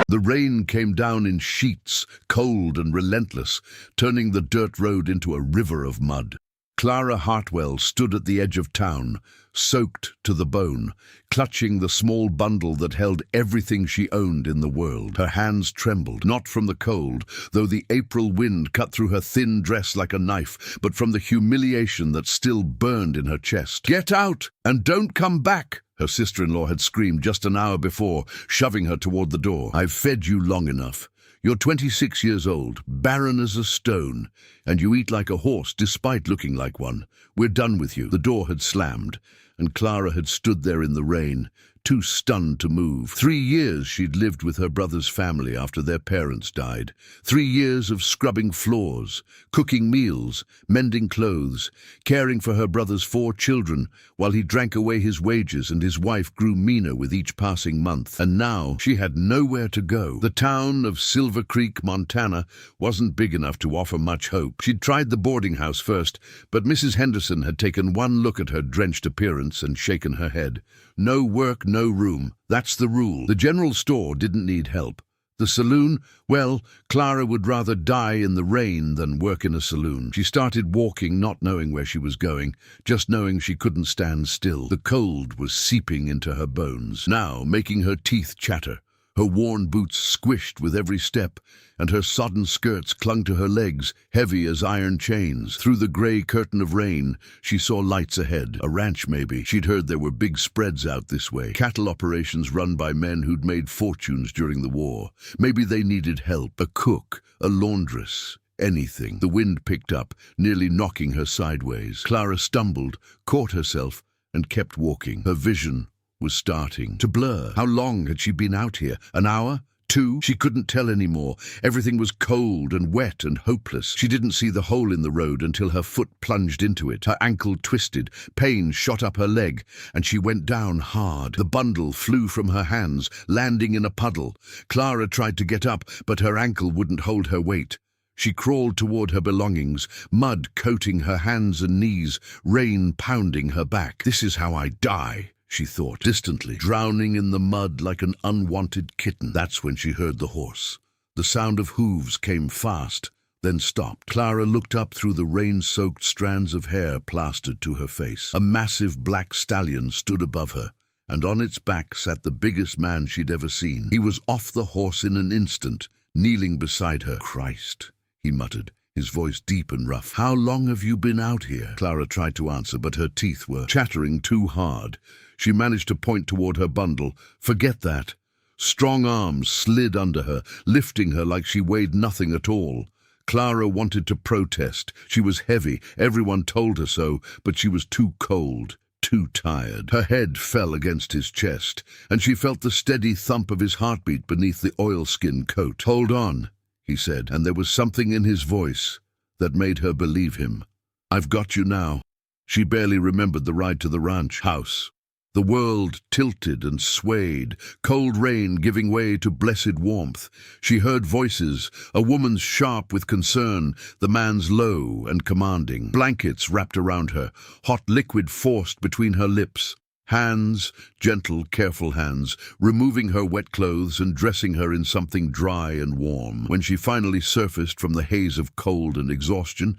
The rain came down in sheets, cold and relentless, turning the dirt road into a river of mud. Clara Hartwell stood at the edge of town, soaked to the bone, clutching the small bundle that held everything she owned in the world. Her hands trembled, not from the cold, though the April wind cut through her thin dress like a knife, but from the humiliation that still burned in her chest. "Get out, and don't come back!" her sister-in-law had screamed just an hour before, shoving her toward the door. "I've fed you long enough. You're 26 years old, barren as a stone, and you eat like a horse despite looking like one. We're done with you." The door had slammed, and Clara had stood there in the rain, too stunned to move. 3 years she'd lived with her brother's family after their parents died. 3 years of scrubbing floors, cooking meals, mending clothes, caring for her brother's 4 children while he drank away his wages and his wife grew meaner with each passing month. And now she had nowhere to go. The town of Silver Creek, Montana, wasn't big enough to offer much hope. She'd tried the boarding house first, but Mrs. Henderson had taken one look at her drenched appearance and shaken her head. No work, no room. That's the rule. The general store didn't need help. The saloon, well, Clara would rather die in the rain than work in a saloon. She started walking, not knowing where she was going, just knowing she couldn't stand still. The cold was seeping into her bones, now making her teeth chatter. Her worn boots squished with every step, and her sodden skirts clung to her legs, heavy as iron chains. Through the grey curtain of rain, she saw lights ahead. A ranch, maybe. She'd heard there were big spreads out this way. Cattle operations run by men who'd made fortunes during the war. Maybe they needed help. A cook, a laundress, anything. The wind picked up, nearly knocking her sideways. Clara stumbled, caught herself, and kept walking. Her vision was starting to blur. How long had she been out here? An hour? 2? She couldn't tell anymore. Everything was cold and wet and hopeless. She didn't see the hole in the road until her foot plunged into it. Her ankle twisted, pain shot up her leg, and she went down hard. The bundle flew from her hands, landing in a puddle. Clara tried to get up, but her ankle wouldn't hold her weight. She crawled toward her belongings, mud coating her hands and knees, rain pounding her back. "This is how I die," she thought, distantly, drowning in the mud like an unwanted kitten. That's when she heard the horse. The sound of hooves came fast, then stopped. Clara looked up through the rain-soaked strands of hair plastered to her face. A massive black stallion stood above her, and on its back sat the biggest man she'd ever seen. He was off the horse in an instant, kneeling beside her. "Christ," he muttered, his voice deep and rough. "How long have you been out here?" Clara tried to answer, but her teeth were chattering too hard. She managed to point toward her bundle. Forget that. Strong arms slid under her, lifting her like she weighed nothing at all. Clara wanted to protest. She was heavy, everyone told her so, but she was too cold, too tired. Her head fell against his chest, and she felt the steady thump of his heartbeat beneath the oilskin coat. "Hold on," he said, and there was something in his voice that made her believe him. "I've got you now." She barely remembered the ride to the ranch house. The world tilted and swayed, cold rain giving way to blessed warmth. She heard voices, a woman's sharp with concern, the man's low and commanding. Blankets wrapped around her, hot liquid forced between her lips. Hands, gentle, careful hands, removing her wet clothes and dressing her in something dry and warm. When she finally surfaced from the haze of cold and exhaustion,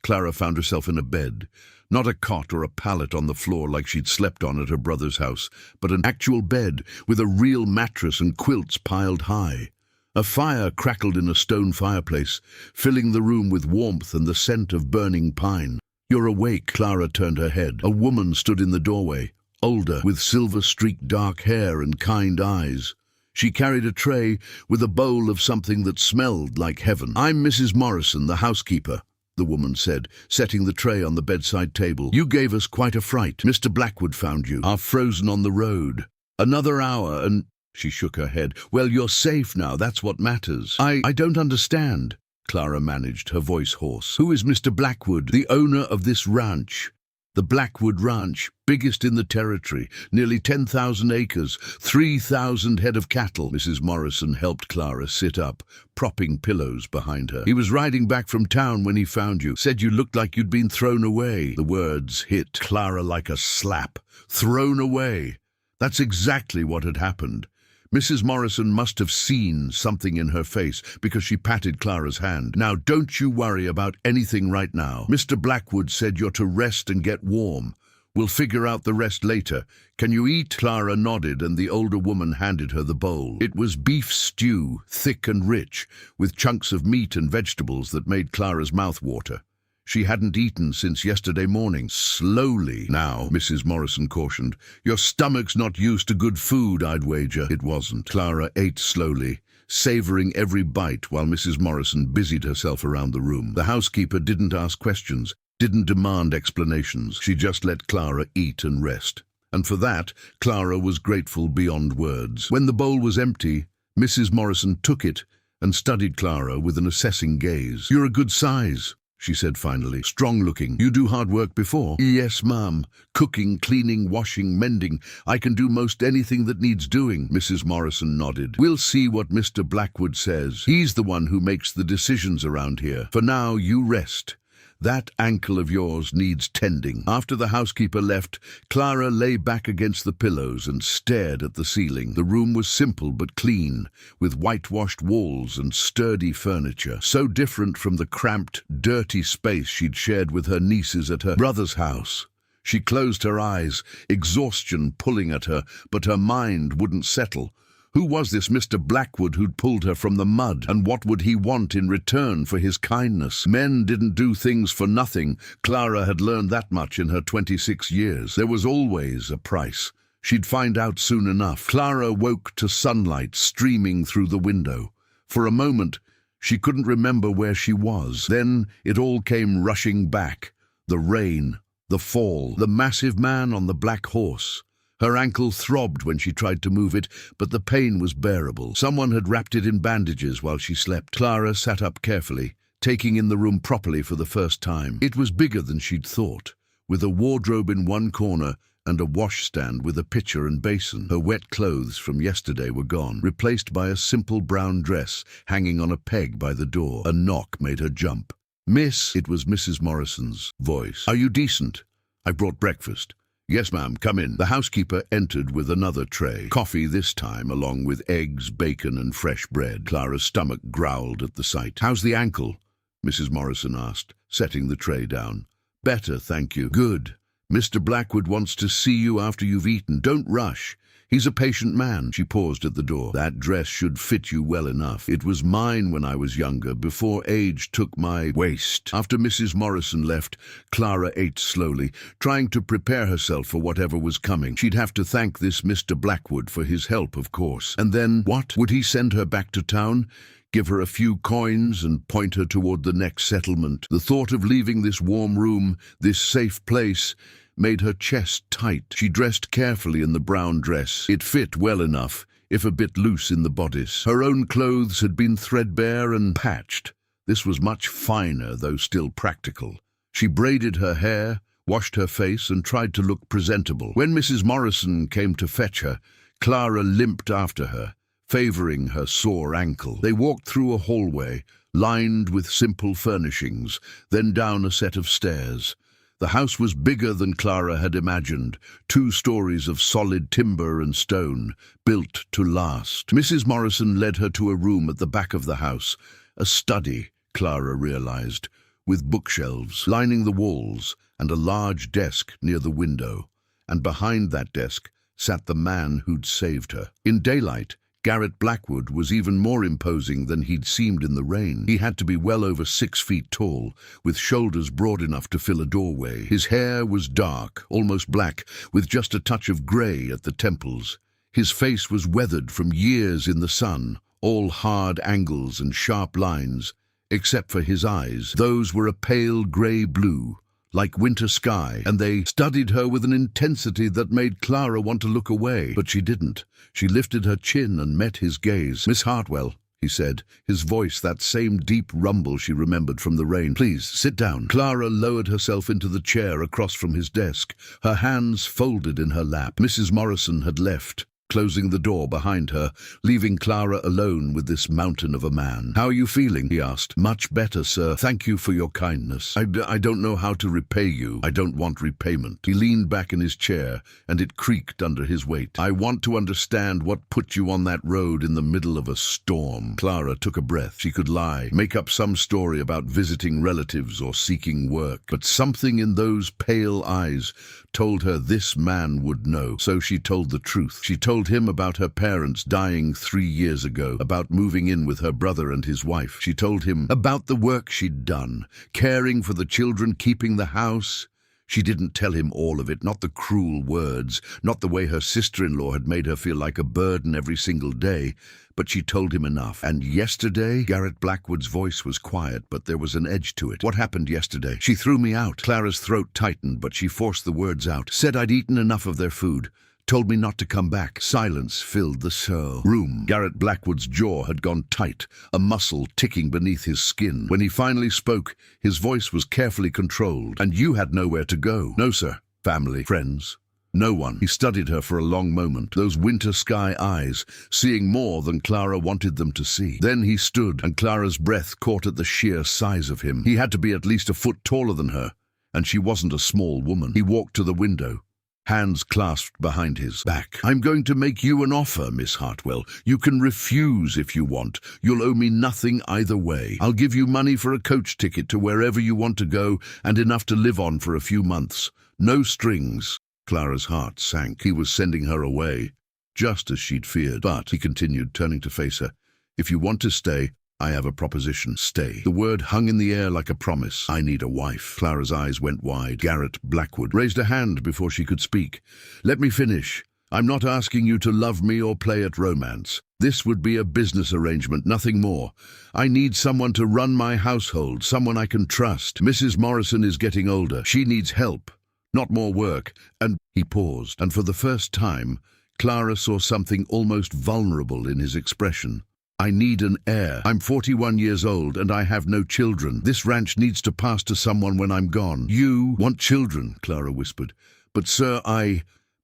Clara found herself in a bed. Not a cot or a pallet on the floor like she'd slept on at her brother's house, but an actual bed with a real mattress and quilts piled high. A fire crackled in a stone fireplace, filling the room with warmth and the scent of burning pine. "You're awake." Clara turned her head. A woman stood in the doorway, older, with silver-streaked dark hair and kind eyes. She carried a tray with a bowl of something that smelled like heaven. "I'm Mrs. Morrison, the housekeeper," the woman said, setting the tray on the bedside table. "You gave us quite a fright. Mr. Blackwood found you, half frozen on the road. Another hour and—" She shook her head. "Well, you're safe now, that's what matters." I don't understand," Clara managed, her voice hoarse. "Who is Mr. Blackwood?" "The owner of this ranch. The Blackwood Ranch, biggest in the territory, nearly 10,000 acres, 3,000 head of cattle." Mrs. Morrison helped Clara sit up, propping pillows behind her. "He was riding back from town when he found you. Said you looked like you'd been thrown away." The words hit Clara like a slap. Thrown away. That's exactly what had happened. Mrs. Morrison must have seen something in her face because she patted Clara's hand. "Now, don't you worry about anything right now. Mr. Blackwood said you're to rest and get warm. We'll figure out the rest later. Can you eat?" Clara nodded, and the older woman handed her the bowl. It was beef stew, thick and rich, with chunks of meat and vegetables that made Clara's mouth water. She hadn't eaten since yesterday morning. "Slowly now," Mrs. Morrison cautioned. "Your stomach's not used to good food, I'd wager." It wasn't. Clara ate slowly, savoring every bite while Mrs. Morrison busied herself around the room. The housekeeper didn't ask questions, didn't demand explanations. She just let Clara eat and rest. And for that, Clara was grateful beyond words. When the bowl was empty, Mrs. Morrison took it and studied Clara with an assessing gaze. "You're a good size," she said finally. "Strong-looking. You do hard work before?" "Yes, ma'am. Cooking, cleaning, washing, mending. I can do most anything that needs doing." Mrs. Morrison nodded. "We'll see what Mr. Blackwood says. He's the one who makes the decisions around here. For now, you rest. That ankle of yours needs tending." After the housekeeper left, Clara lay back against the pillows and stared at the ceiling. The room was simple but clean, with whitewashed walls and sturdy furniture, so different from the cramped, dirty space she'd shared with her nieces at her brother's house. She closed her eyes, exhaustion pulling at her, but her mind wouldn't settle. Who was this Mr. Blackwood who'd pulled her from the mud, and what would he want in return for his kindness? Men didn't do things for nothing. Clara had learned that much in her 26 years. There was always a price. She'd find out soon enough. Clara woke to sunlight streaming through the window. For a moment, she couldn't remember where she was. Then it all came rushing back. The rain, the fall, the massive man on the black horse. Her ankle throbbed when she tried to move it, but the pain was bearable. Someone had wrapped it in bandages while she slept. Clara sat up carefully, taking in the room properly for the first time. It was bigger than she'd thought, with a wardrobe in one corner and a washstand with a pitcher and basin. Her wet clothes from yesterday were gone, replaced by a simple brown dress hanging on a peg by the door. A knock made her jump. "Miss," it was Mrs. Morrison's voice. "Are you decent? I brought breakfast." "Yes, ma'am, come in." The housekeeper entered with another tray. Coffee this time, along with eggs, bacon, and fresh bread. Clara's stomach growled at the sight. "How's the ankle?" Mrs. Morrison asked, setting the tray down. "Better, thank you." "Good. Mr. Blackwood wants to see you after you've eaten. Don't rush. He's a patient man." She paused at the door. "That dress should fit you well enough. It was mine when I was younger, before age took my waist." After Mrs. Morrison left, Clara ate slowly, trying to prepare herself for whatever was coming. She'd have to thank this Mr. Blackwood for his help, of course. And then, what? Would he send her back to town? Give her a few coins and point her toward the next settlement? The thought of leaving this warm room, this safe place, made her chest tight. She dressed carefully in the brown dress. It fit well enough, if a bit loose in the bodice. Her own clothes had been threadbare and patched. This was much finer, though still practical. She braided her hair, washed her face, and tried to look presentable. When Mrs. Morrison came to fetch her, Clara limped after her, favoring her sore ankle. They walked through a hallway, lined with simple furnishings, then down a set of stairs. The house was bigger than Clara had imagined, 2 stories of solid timber and stone, built to last. Mrs. Morrison led her to a room at the back of the house, a study, Clara realized, with bookshelves lining the walls and a large desk near the window. And behind that desk sat the man who'd saved her. In daylight, Garrett Blackwood was even more imposing than he'd seemed in the rain. He had to be well over 6 feet tall, with shoulders broad enough to fill a doorway. His hair was dark, almost black, with just a touch of grey at the temples. His face was weathered from years in the sun, all hard angles and sharp lines, except for his eyes. Those were a pale grey blue, like winter sky, and they studied her with an intensity that made Clara want to look away. But she didn't. She lifted her chin and met his gaze. "Miss Hartwell," he said, his voice that same deep rumble she remembered from the rain. "Please, sit down." Clara lowered herself into the chair across from his desk, her hands folded in her lap. Mrs. Morrison had left. closing the door behind her, leaving Clara alone with this mountain of a man. "How are you feeling?" he asked. "Much better, sir. Thank you for your kindness. I don't know how to repay you. I don't want repayment." He leaned back in his chair, and it creaked under his weight. "I want to understand what put you on that road in the middle of a storm." Clara took a breath. She could lie, make up some story about visiting relatives or seeking work, but something in those pale eyes told her this man would know. So she told the truth. She told him about her parents dying 3 years ago, about moving in with her brother and his wife. She told him about the work she'd done, caring for the children, keeping the house. She didn't tell him all of it, not the cruel words, not the way her sister-in-law had made her feel like a burden every single day, but she told him enough. "And yesterday?" Garrett Blackwood's voice was quiet, but there was an edge to it. "What happened yesterday?" "She threw me out." Clara's throat tightened, but she forced the words out. "Said I'd eaten enough of their food. Told me not to come back." Silence filled the room. Garrett Blackwood's jaw had gone tight, a muscle ticking beneath his skin. When he finally spoke, his voice was carefully controlled. "And you had nowhere to go?" "No, sir. Family, friends. No one." He studied her for a long moment, those winter sky eyes, seeing more than Clara wanted them to see. Then he stood, and Clara's breath caught at the sheer size of him. He had to be at least a foot taller than her, and she wasn't a small woman. He walked to the window, hands clasped behind his back. "I'm going to make you an offer, Miss Hartwell. You can refuse if you want. You'll owe me nothing either way. I'll give you money for a coach ticket to wherever you want to go, and enough to live on for a few months. No strings." Clara's heart sank. He was sending her away, just as she'd feared. "But," he continued, turning to face her, "if you want to stay, I have a proposition." "Stay." The word hung in the air like a promise. "I need a wife." Clara's eyes went wide. Garrett Blackwood raised a hand before she could speak. "Let me finish. I'm not asking you to love me or play at romance. This would be a business arrangement, nothing more. I need someone to run my household, someone I can trust. Mrs. Morrison is getting older. She needs help, not more work." And he paused, and for the first time, Clara saw something almost vulnerable in his expression. "I need an heir. I'm 41 years old, and I have no children. This ranch needs to pass to someone when I'm gone." "You want children," Clara whispered. "But, sir,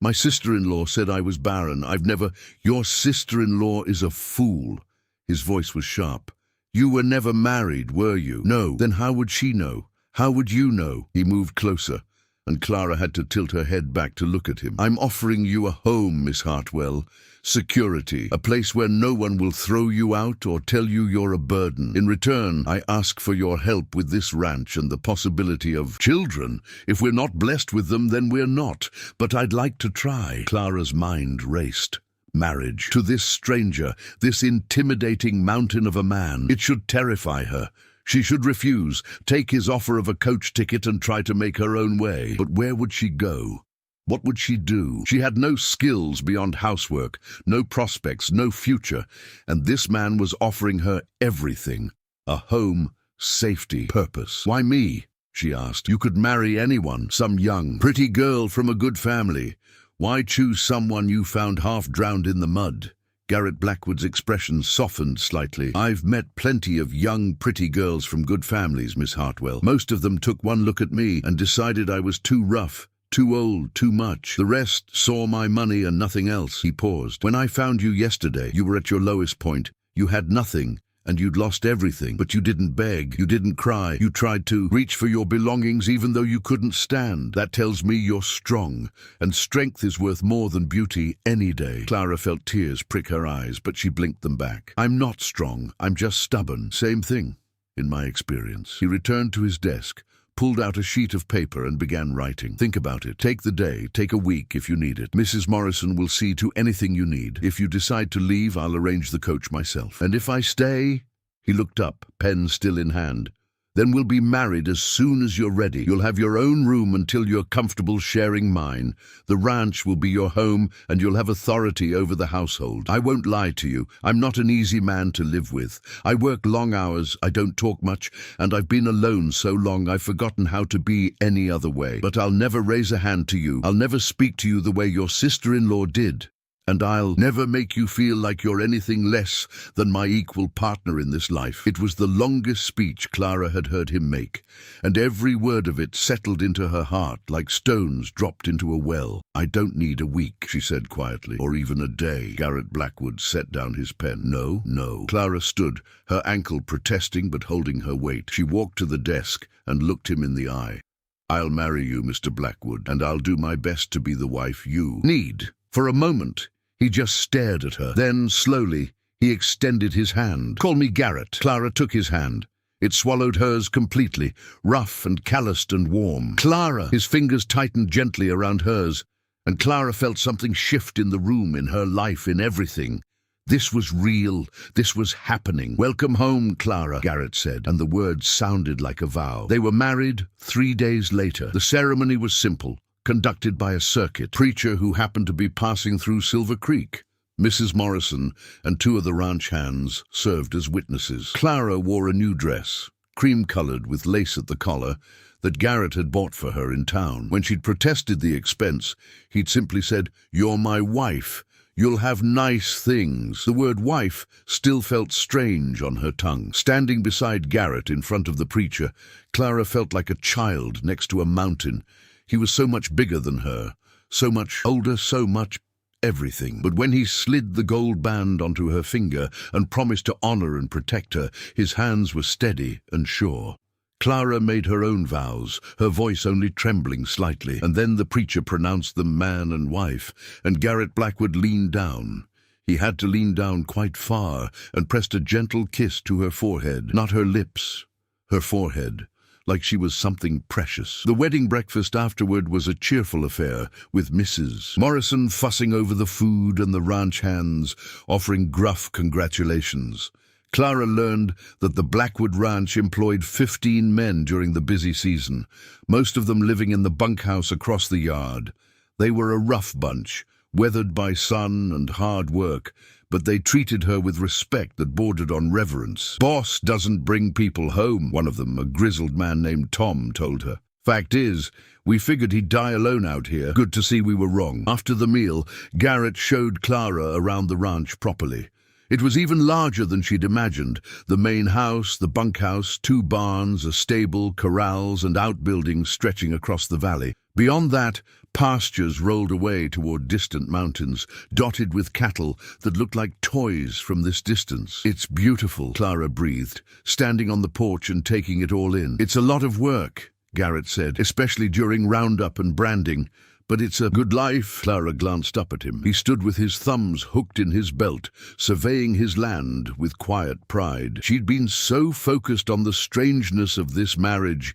my sister-in-law said I was barren. I've never—" "Your sister-in-law is a fool." His voice was sharp. "You were never married, were you?" "No." "Then how would she know? How would you know?" He moved closer, and Clara had to tilt her head back to look at him. "I'm offering you a home, Miss Hartwell. Security. A place where no one will throw you out or tell you you're a burden. In return, I ask for your help with this ranch and the possibility of children. If we're not blessed with them, then we're not. But I'd like to try." Clara's mind raced. Marriage. To this stranger, this intimidating mountain of a man. It should terrify her. She should refuse, take his offer of a coach ticket and try to make her own way. But where would she go? What would she do? She had no skills beyond housework, no prospects, no future, and this man was offering her everything: a home, safety, purpose. "Why me?" she asked. "You could marry anyone, some young, pretty girl from a good family. Why choose someone you found half drowned in the mud?" Garrett Blackwood's expression softened slightly. "I've met plenty of young, pretty girls from good families, Miss Hartwell. Most of them took one look at me and decided I was too rough, too old, too much. The rest saw my money and nothing else." He paused. "When I found you yesterday, you were at your lowest point. You had nothing, and you'd lost everything. But you didn't beg, you didn't cry. You tried to reach for your belongings even though you couldn't stand. That tells me you're strong, and strength is worth more than beauty any day." Clara felt tears prick her eyes, but she blinked them back. "I'm not strong, I'm just stubborn. Same thing, in my experience." He returned to his desk, pulled out a sheet of paper and began writing. "Think about it. Take the day, take a week if you need it. Mrs. Morrison will see to anything you need. If you decide to leave, I'll arrange the coach myself. And if I stay—" He looked up, pen still in hand. "Then we'll be married as soon as you're ready. You'll have your own room until you're comfortable sharing mine. The ranch will be your home, and you'll have authority over the household. I won't lie to you. I'm not an easy man to live with. I work long hours, I don't talk much, and I've been alone so long I've forgotten how to be any other way. But I'll never raise a hand to you. I'll never speak to you the way your sister-in-law did. And I'll never make you feel like you're anything less than my equal partner in this life. It was the longest speech Clara had heard him make, and every word of it settled into her heart like stones dropped into a well. I don't need a week, she said quietly, or even a day. Garrett Blackwood set down his pen. No, no. Clara stood, her ankle protesting but holding her weight. She walked to the desk and looked him in the eye. I'll marry you, Mr. Blackwood, and I'll do my best to be the wife you need. For a moment, he just stared at her. Then, slowly, he extended his hand. Call me Garrett. Clara took his hand. It swallowed hers completely, rough and calloused and warm. Clara! His fingers tightened gently around hers, and Clara felt something shift in the room, in her life, in everything. This was real. This was happening. Welcome home, Clara, Garrett said, and the words sounded like a vow. They were married 3 days later. The ceremony was simple, conducted by a circuit preacher who happened to be passing through Silver Creek. Mrs. Morrison and 2 of the ranch hands served as witnesses. Clara wore a new dress, cream-colored with lace at the collar, that Garrett had bought for her in town. When she'd protested the expense, he'd simply said, "You're my wife. You'll have nice things." The word wife still felt strange on her tongue. Standing beside Garrett in front of the preacher, Clara felt like a child next to a mountain. He was so much bigger than her, so much older, so much everything. But when he slid the gold band onto her finger and promised to honor and protect her, his hands were steady and sure. Clara made her own vows, her voice only trembling slightly, and then the preacher pronounced them man and wife, and Garrett Blackwood leaned down. He had to lean down quite far and pressed a gentle kiss to her forehead, not her lips, her forehead, like she was something precious. The wedding breakfast afterward was a cheerful affair, with Mrs. Morrison fussing over the food and the ranch hands offering gruff congratulations. Clara learned that the Blackwood Ranch employed 15 men during the busy season, most of them living in the bunkhouse across the yard. They were a rough bunch, weathered by sun and hard work, but they treated her with respect that bordered on reverence. "Boss doesn't bring people home," one of them, a grizzled man named Tom, told her. "Fact is, we figured he'd die alone out here. Good to see we were wrong." After the meal, Garrett showed Clara around the ranch properly. It was even larger than she'd imagined. The main house, the bunkhouse, 2 barns, a stable, corrals, and outbuildings stretching across the valley. Beyond that, pastures rolled away toward distant mountains, dotted with cattle that looked like toys from this distance. "It's beautiful," Clara breathed, standing on the porch and taking it all in. "It's a lot of work," Garrett said, "especially during roundup and branding. But it's a good life." Clara glanced up at him. He stood with his thumbs hooked in his belt, surveying his land with quiet pride. She'd been so focused on the strangeness of this marriage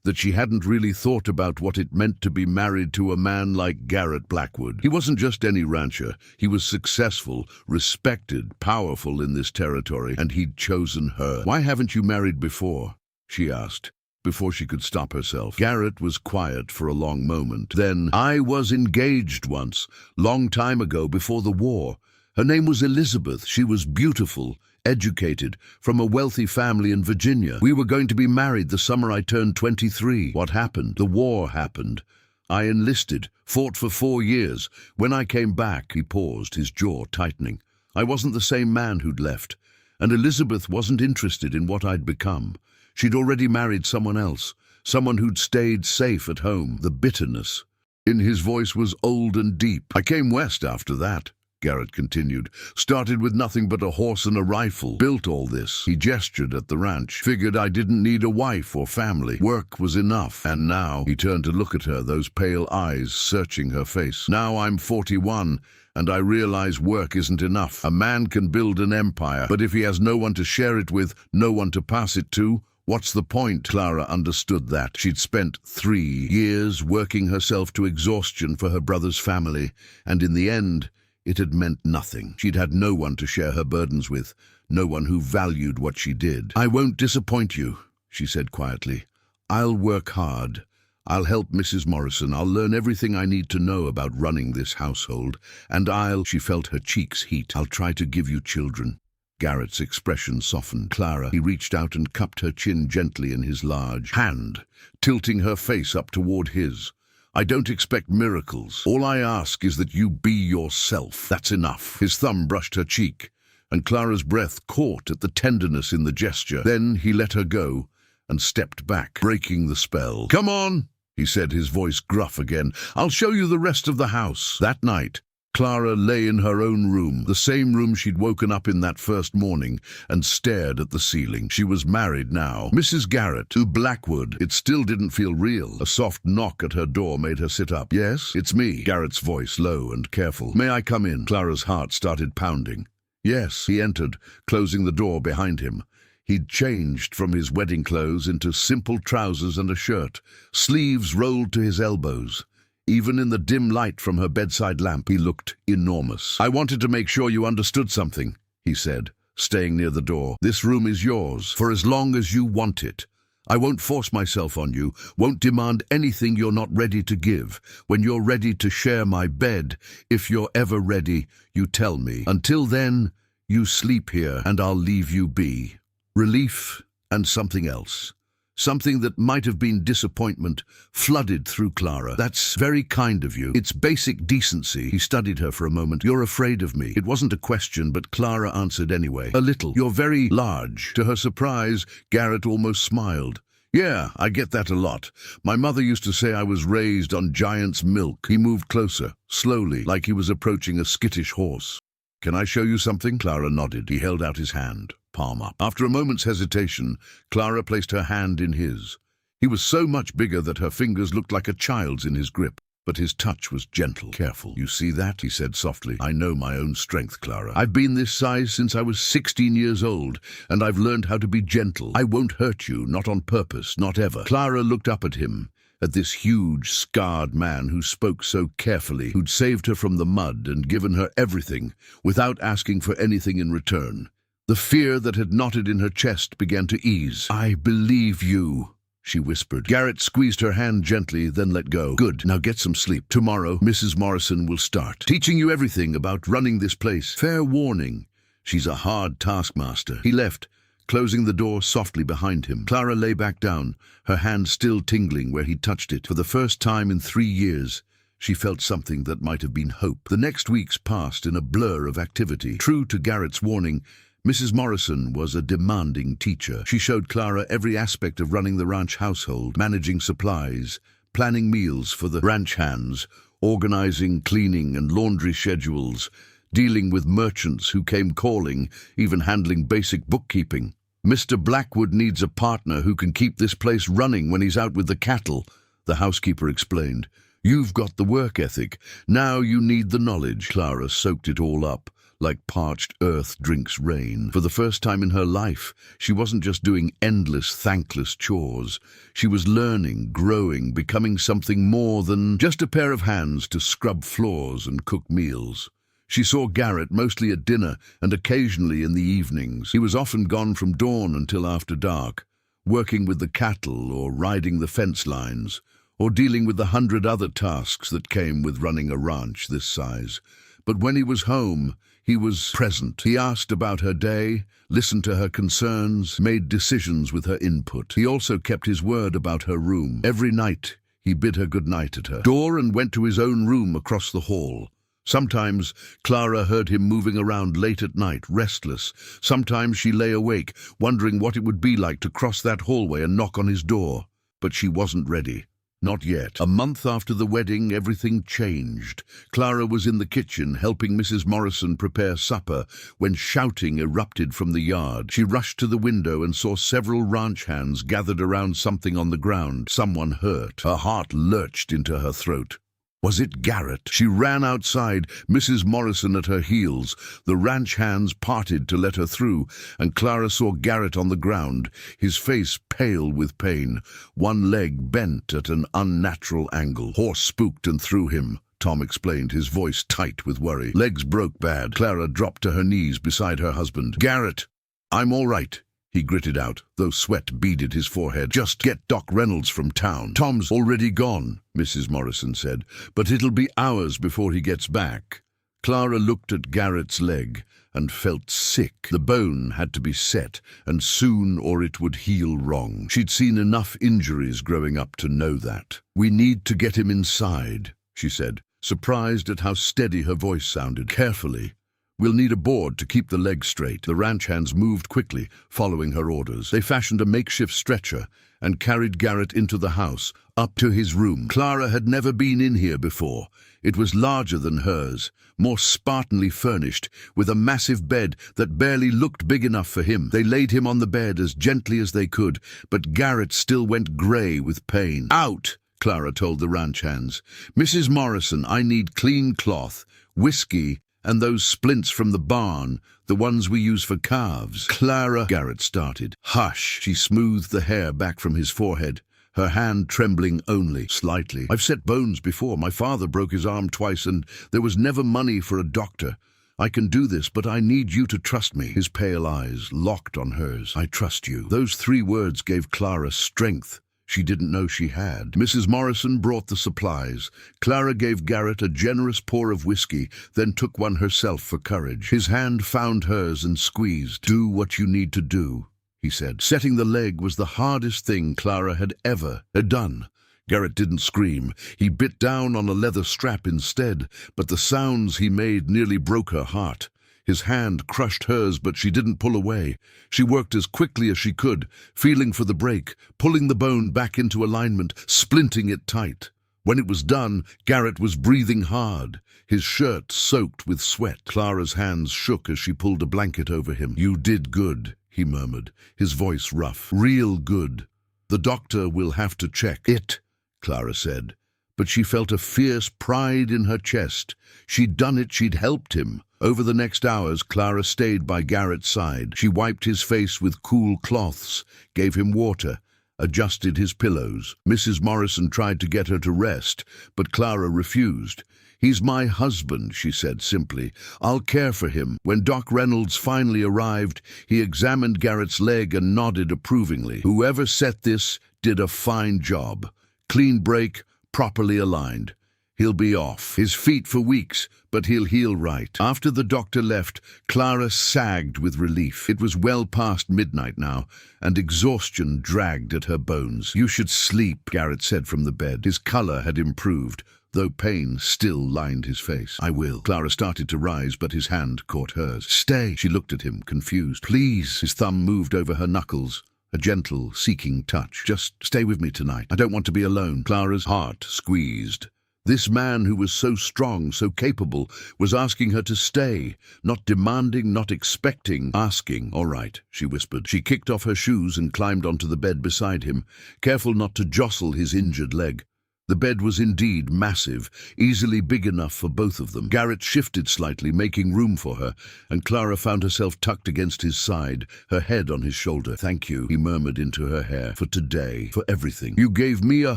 that she hadn't really thought about what it meant to be married to a man like Garrett Blackwood. He wasn't just any rancher. He was successful, respected, powerful in this territory, and he'd chosen her. "Why haven't you married before?" she asked, before she could stop herself. Garrett was quiet for a long moment. Then, "I was engaged once, long time ago, before the war. Her name was Elizabeth. She was beautiful, educated, from a wealthy family in Virginia. We were going to be married the summer I turned 23. What happened? The war happened. I enlisted, fought for 4 years. When I came back," he paused, his jaw tightening, "I wasn't the same man who'd left, and Elizabeth wasn't interested in what I'd become. She'd already married someone else, someone who'd stayed safe at home." The bitterness in his voice was old and deep. "I came west after that," Garrett continued. "Started with nothing but a horse and a rifle. Built all this." He gestured at the ranch. "Figured I didn't need a wife or family. Work was enough. And now," he turned to look at her, those pale eyes searching her face, "now I'm 41, and I realize work isn't enough. A man can build an empire, but if he has no one to share it with, no one to pass it to, what's the point?" Clara understood that. She'd spent 3 years working herself to exhaustion for her brother's family, and in the end, it had meant nothing. She'd had no one to share her burdens with, no one who valued what she did. "I won't disappoint you," she said quietly. "I'll work hard. I'll help Mrs. Morrison. I'll learn everything I need to know about running this household. And she felt her cheeks heat. "I'll try to give you children." Garrett's expression softened. "Clara," he reached out and cupped her chin gently in his large hand, tilting her face up toward his. I don't expect miracles. All I ask is that you be yourself. That's enough." His thumb brushed her cheek, and Clara's breath caught at the tenderness in the gesture. Then he let her go and stepped back, breaking the spell. "Come on," he said, his voice gruff again. "I'll show you the rest of the house." That night, Clara lay in her own room, the same room she'd woken up in that first morning, and stared at the ceiling. She was married now. Mrs. Garrett, to Blackwood. It still didn't feel real. A soft knock at her door made her sit up. "Yes, it's me," Garrett's voice, low and careful. "May I come in?" Clara's heart started pounding. Yes, he entered, closing the door behind him. He'd changed from his wedding clothes into simple trousers and a shirt, sleeves rolled to his elbows. Even in the dim light from her bedside lamp, he looked enormous. "I wanted to make sure you understood something," he said, staying near the door. "This room is yours, for as long as you want it. I won't force myself on you, won't demand anything you're not ready to give. When you're ready to share my bed, if you're ever ready, you tell me. Until then, you sleep here, and I'll leave you be." Relief and something else. Something that might have been disappointment flooded through Clara. "That's very kind of you. It's basic decency." He studied her for a moment. "You're afraid of me." It wasn't a question, but Clara answered anyway. "A little. You're very large." To her surprise, Garrett almost smiled. "Yeah, I get that a lot. My mother used to say I was raised on giant's milk." He moved closer, slowly, like he was approaching a skittish horse. "Can I show you something?" Clara nodded. He held out his hand, palm up. After a moment's hesitation, Clara placed her hand in his. He was so much bigger that her fingers looked like a child's in his grip, but his touch was gentle, careful. "You see that?" he said softly. "I know my own strength, Clara. I've been this size since I was 16 years old, and I've learned how to be gentle. I won't hurt you, not on purpose, not ever." Clara looked up at him, at this huge, scarred man who spoke so carefully, who'd saved her from the mud and given her everything without asking for anything in return. The fear that had knotted in her chest began to ease. "I believe you," she whispered. Garrett squeezed her hand gently, then let go. "Good. Now get some sleep. Tomorrow, Mrs. Morrison will start teaching you everything about running this place. Fair warning, she's a hard taskmaster." He left, closing the door softly behind him. Clara lay back down, her hand still tingling where he touched it. For the first time in 3 years, she felt something that might have been hope. The next weeks passed in a blur of activity. True to Garrett's warning, Mrs. Morrison was a demanding teacher. She showed Clara every aspect of running the ranch household, managing supplies, planning meals for the ranch hands, organizing cleaning and laundry schedules, dealing with merchants who came calling, even handling basic bookkeeping. "Mr. Blackwood needs a partner who can keep this place running when he's out with the cattle," the housekeeper explained. "You've got the work ethic. Now you need the knowledge." Clara soaked it all up, like parched earth drinks rain. For the first time in her life, she wasn't just doing endless, thankless chores. She was learning, growing, becoming something more than just a pair of hands to scrub floors and cook meals. She saw Garrett mostly at dinner and occasionally in the evenings. He was often gone from dawn until after dark, working with the cattle or riding the fence lines, or dealing with the 100 other tasks that came with running a ranch this size. But when he was home, he was present. He asked about her day, listened to her concerns, made decisions with her input. He also kept his word about her room. Every night, he bid her good night at her door and went to his own room across the hall. Sometimes Clara heard him moving around late at night, restless. Sometimes she lay awake, wondering what it would be like to cross that hallway and knock on his door. But she wasn't ready. Not yet. A month after the wedding, everything changed. Clara was in the kitchen, helping Mrs. Morrison prepare supper, when shouting erupted from the yard. She rushed to the window and saw several ranch hands gathered around something on the ground. Someone hurt. Her heart lurched into her throat. Was it Garrett? She ran outside, Mrs. Morrison at her heels. The ranch hands parted to let her through, and Clara saw Garrett on the ground, his face pale with pain, one leg bent at an unnatural angle. "Horse spooked and threw him," Tom explained, his voice tight with worry. "Legs broke bad." Clara dropped to her knees beside her husband. "Garrett, I'm all right," he gritted out, though sweat beaded his forehead. "Just get Doc Reynolds from town." "Tom's already gone," Mrs. Morrison said, "but it'll be hours before he gets back." Clara looked at Garrett's leg, and felt sick. The bone had to be set, and soon or it would heal wrong. She'd seen enough injuries growing up to know that. "We need to get him inside," she said, surprised at how steady her voice sounded. "Carefully. We'll need a board to keep the leg straight." The ranch hands moved quickly, following her orders. They fashioned a makeshift stretcher and carried Garrett into the house, up to his room. Clara had never been in here before. It was larger than hers, more Spartanly furnished, with a massive bed that barely looked big enough for him. They laid him on the bed as gently as they could, but Garrett still went grey with pain. "Out!" Clara told the ranch hands. "Mrs. Morrison, I need clean cloth, whiskey, and those splints from the barn, the ones we use for calves." "Clara," Garrett started. "Hush." She smoothed the hair back from his forehead, her hand trembling only slightly. "I've set bones before. My father broke his arm twice, and there was never money for a doctor. I can do this, but I need you to trust me." His pale eyes locked on hers. "I trust you." Those 3 words gave Clara strength she didn't know she had. Mrs. Morrison brought the supplies. Clara gave Garrett a generous pour of whiskey, then took one herself for courage. His hand found hers and squeezed. "Do what you need to do," he said. Setting the leg was the hardest thing Clara had ever done. Garrett didn't scream. He bit down on a leather strap instead, but the sounds he made nearly broke her heart. His hand crushed hers, but she didn't pull away. She worked as quickly as she could, feeling for the break, pulling the bone back into alignment, splinting it tight. When it was done, Garrett was breathing hard, his shirt soaked with sweat. Clara's hands shook as she pulled a blanket over him. "You did good," he murmured, his voice rough. "Real good. The doctor will have to check it," Clara said. But she felt a fierce pride in her chest. She'd done it, she'd helped him. Over the next hours, Clara stayed by Garrett's side. She wiped his face with cool cloths, gave him water, adjusted his pillows. Mrs. Morrison tried to get her to rest, but Clara refused. "He's my husband," she said simply. "I'll care for him." When Doc Reynolds finally arrived, he examined Garrett's leg and nodded approvingly. "Whoever set this did a fine job. Clean break, properly aligned. He'll be off his feet for weeks, but he'll heal right." After the doctor left, Clara sagged with relief. It was well past midnight now, and exhaustion dragged at her bones. "You should sleep," Garrett said from the bed. His color had improved, though pain still lined his face. "I will." Clara started to rise, but his hand caught hers. "Stay." She looked at him, confused. "Please." His thumb moved over her knuckles, a gentle, seeking touch. "Just stay with me tonight. I don't want to be alone." Clara's heart squeezed. This man who was so strong, so capable, was asking her to stay, not demanding, not expecting, asking. "All right," she whispered. She kicked off her shoes and climbed onto the bed beside him, careful not to jostle his injured leg. The bed was indeed massive, easily big enough for both of them. Garrett shifted slightly, making room for her, and Clara found herself tucked against his side, her head on his shoulder. "Thank you," he murmured into her hair, "for today, for everything. You gave me a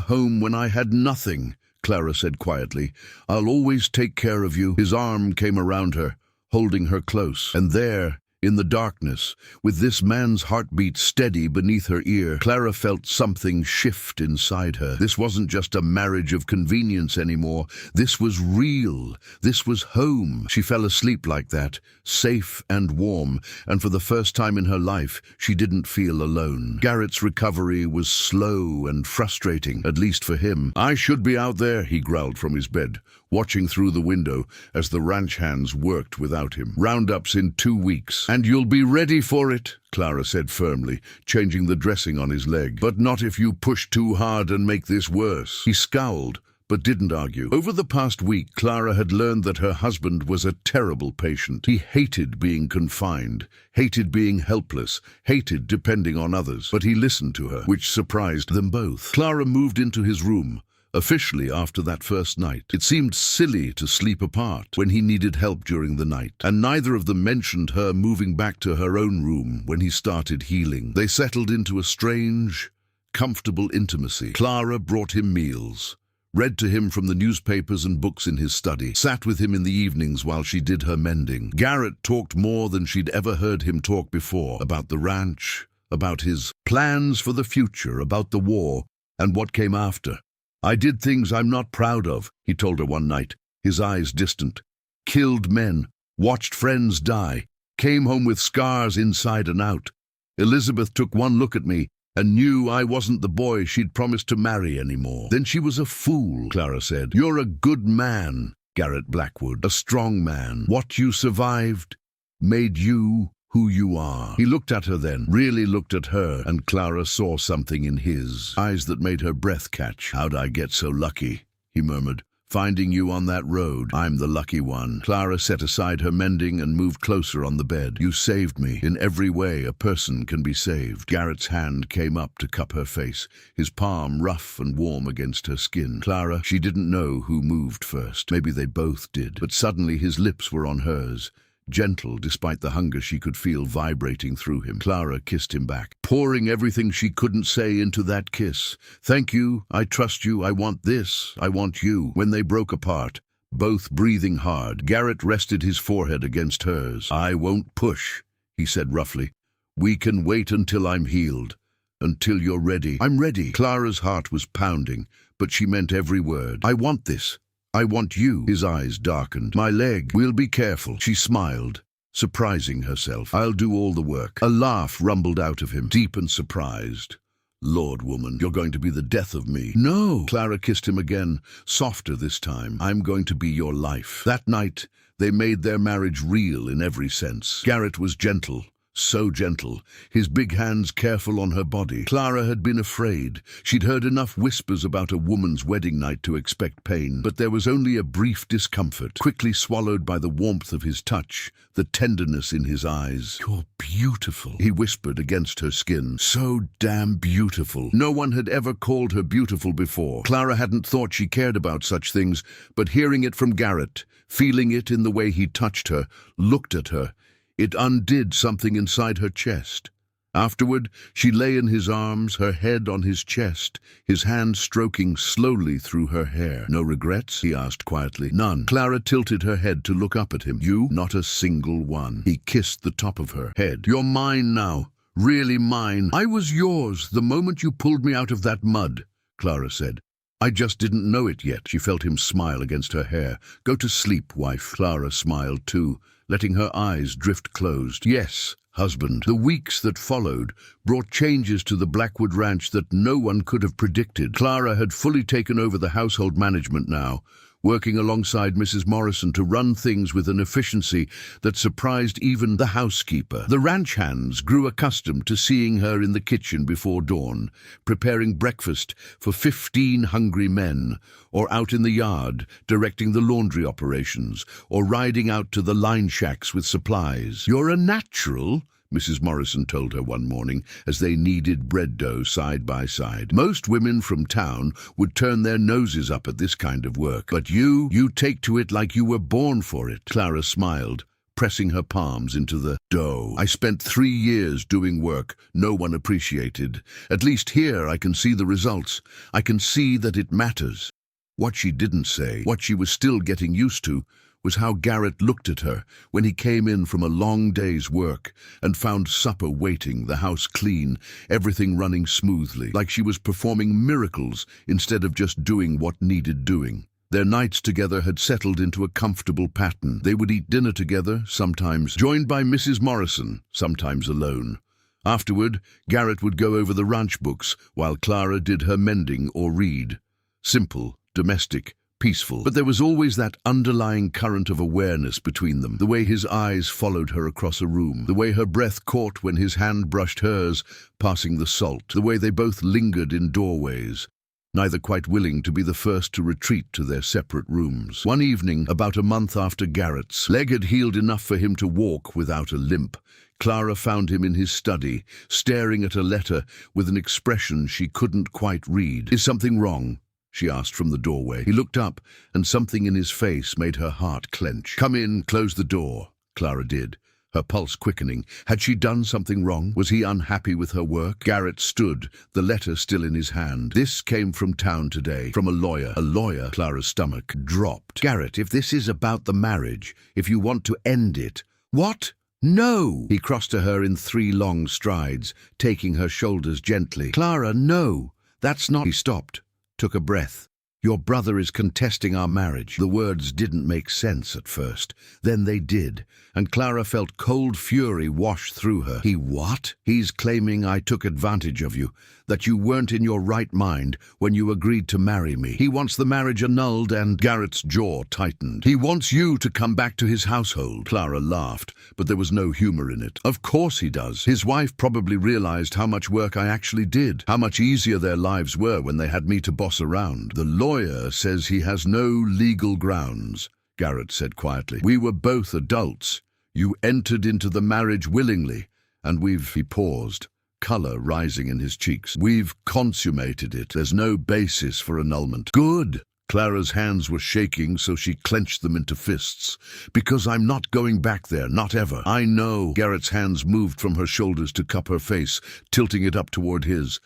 home when I had nothing," Clara said quietly. "I'll always take care of you." His arm came around her, holding her close. And there, in the darkness, with this man's heartbeat steady beneath her ear, Clara felt something shift inside her. This wasn't just a marriage of convenience anymore. This was real. This was home. She fell asleep like that, safe and warm, and for the first time in her life, she didn't feel alone. Garrett's recovery was slow and frustrating, at least for him. "I should be out there," he growled from his bed, watching through the window as the ranch hands worked without him. "Roundups in 2 weeks. And you'll be ready for it," Clara said firmly, changing the dressing on his leg. "But not if you push too hard and make this worse." He scowled, but didn't argue. Over the past week, Clara had learned that her husband was a terrible patient. He hated being confined, hated being helpless, hated depending on others. But he listened to her, which surprised them both. Clara moved into his room, officially after that first night. It seemed silly to sleep apart when he needed help during the night, and neither of them mentioned her moving back to her own room when he started healing. They settled into a strange, comfortable intimacy. Clara brought him meals, read to him from the newspapers and books in his study, sat with him in the evenings while she did her mending. Garrett talked more than she'd ever heard him talk before, about the ranch, about his plans for the future, about the war, and what came after. "I did things I'm not proud of," he told her one night, his eyes distant. "Killed men, watched friends die, came home with scars inside and out. Elizabeth took one look at me and knew I wasn't the boy she'd promised to marry anymore. Then she was a fool, Clara said. You're a good man, Garrett Blackwood, a strong man. What you survived made you who you are. He looked at her then, really looked at her, and Clara saw something in his eyes that made her breath catch. How'd I get so lucky? He murmured. Finding you on that road. I'm the lucky one. Clara set aside her mending and moved closer on the bed. You saved me. In every way a person can be saved. Garrett's hand came up to cup her face, his palm rough and warm against her skin. Clara, she didn't know who moved first. Maybe they both did. But suddenly his lips were on hers, gentle despite the hunger she could feel vibrating through him. Clara kissed him back, pouring everything she couldn't say into that kiss. Thank you, I trust you, I want this, I want you. When they broke apart, both breathing hard, Garrett rested his forehead against hers. I won't push, he said roughly. We can wait until I'm healed, until you're ready. I'm ready. Clara's heart was pounding, but she meant every word. I want this. I want you. His eyes darkened. My leg. We'll be careful. She smiled, surprising herself. I'll do all the work. A laugh rumbled out of him, deep and surprised. Lord, woman, you're going to be the death of me. No. Clara kissed him again, softer this time. I'm going to be your life. That night, they made their marriage real in every sense. Garrett was gentle. So gentle, his big hands careful on her body. Clara had been afraid. She'd heard enough whispers about a woman's wedding night to expect pain, but there was only a brief discomfort, quickly swallowed by the warmth of his touch, the tenderness in his eyes. You're beautiful, he whispered against her skin. So damn beautiful. No one had ever called her beautiful before. Clara hadn't thought she cared about such things, but hearing it from Garrett, feeling it in the way he touched her, looked at her, it undid something inside her chest. Afterward, she lay in his arms, her head on his chest, his hand stroking slowly through her hair. No regrets? He asked quietly. None. Clara tilted her head to look up at him. You? Not a single one. He kissed the top of her head. You're mine now. Really mine. I was yours the moment you pulled me out of that mud, Clara said. I just didn't know it yet. She felt him smile against her hair. Go to sleep, wife. Clara smiled too, letting her eyes drift closed. Yes, husband. The weeks that followed brought changes to the Blackwood Ranch that no one could have predicted. Clara had fully taken over the household management now, working alongside Mrs. Morrison to run things with an efficiency that surprised even the housekeeper. The ranch hands grew accustomed to seeing her in the kitchen before dawn, preparing breakfast for 15 hungry men, or out in the yard directing the laundry operations, or riding out to the line shacks with supplies. You're a natural, Mrs. Morrison told her one morning as they kneaded bread dough side by side. Most women from town would turn their noses up at this kind of work, but you take to it like you were born for it. Clara smiled, pressing her palms into the dough. I spent 3 years doing work no one appreciated. At least here I can see the results. I can see that it matters. What she didn't say, what she was still getting used to, was how Garrett looked at her when he came in from a long day's work and found supper waiting, the house clean, everything running smoothly, like she was performing miracles instead of just doing what needed doing. Their nights together had settled into a comfortable pattern. They would eat dinner together, sometimes joined by Mrs. Morrison, sometimes alone. Afterward, Garrett would go over the ranch books while Clara did her mending or read. Simple, domestic, peaceful, but there was always that underlying current of awareness between them, the way his eyes followed her across a room, the way her breath caught when his hand brushed hers, passing the salt, the way they both lingered in doorways, neither quite willing to be the first to retreat to their separate rooms. One evening, about a month after Garrett's leg had healed enough for him to walk without a limp, Clara found him in his study, staring at a letter with an expression she couldn't quite read. Is something wrong? She asked from the doorway. He looked up, and something in his face made her heart clench. Come in, close the door. Clara did, her pulse quickening. Had she done something wrong? Was he unhappy with her work? Garrett stood, the letter still in his hand. This came from town today, from a lawyer. A lawyer? Clara's stomach dropped. Garrett, if this is about the marriage, if you want to end it... What? No! He crossed to her in 3 long strides, taking her shoulders gently. Clara, no! That's not... He stopped, took a breath. Your brother is contesting our marriage." The words didn't make sense at first. Then they did, and Clara felt cold fury wash through her. "He what?" "He's claiming I took advantage of you, that you weren't in your right mind when you agreed to marry me. He wants the marriage annulled and—" Garrett's jaw tightened. "He wants you to come back to his household." Clara laughed, but there was no humor in it. "Of course he does. His wife probably realized how much work I actually did, how much easier their lives were when they had me to boss around." "The lawyer says he has no legal grounds," Garrett said quietly. "We were both adults. You entered into the marriage willingly, and we've—" He paused, color rising in his cheeks. "We've consummated it. There's no basis for annulment." "Good." Clara's hands were shaking, so she clenched them into fists. "Because I'm not going back there, not ever." "I know." Garrett's hands moved from her shoulders to cup her face, tilting it up toward his.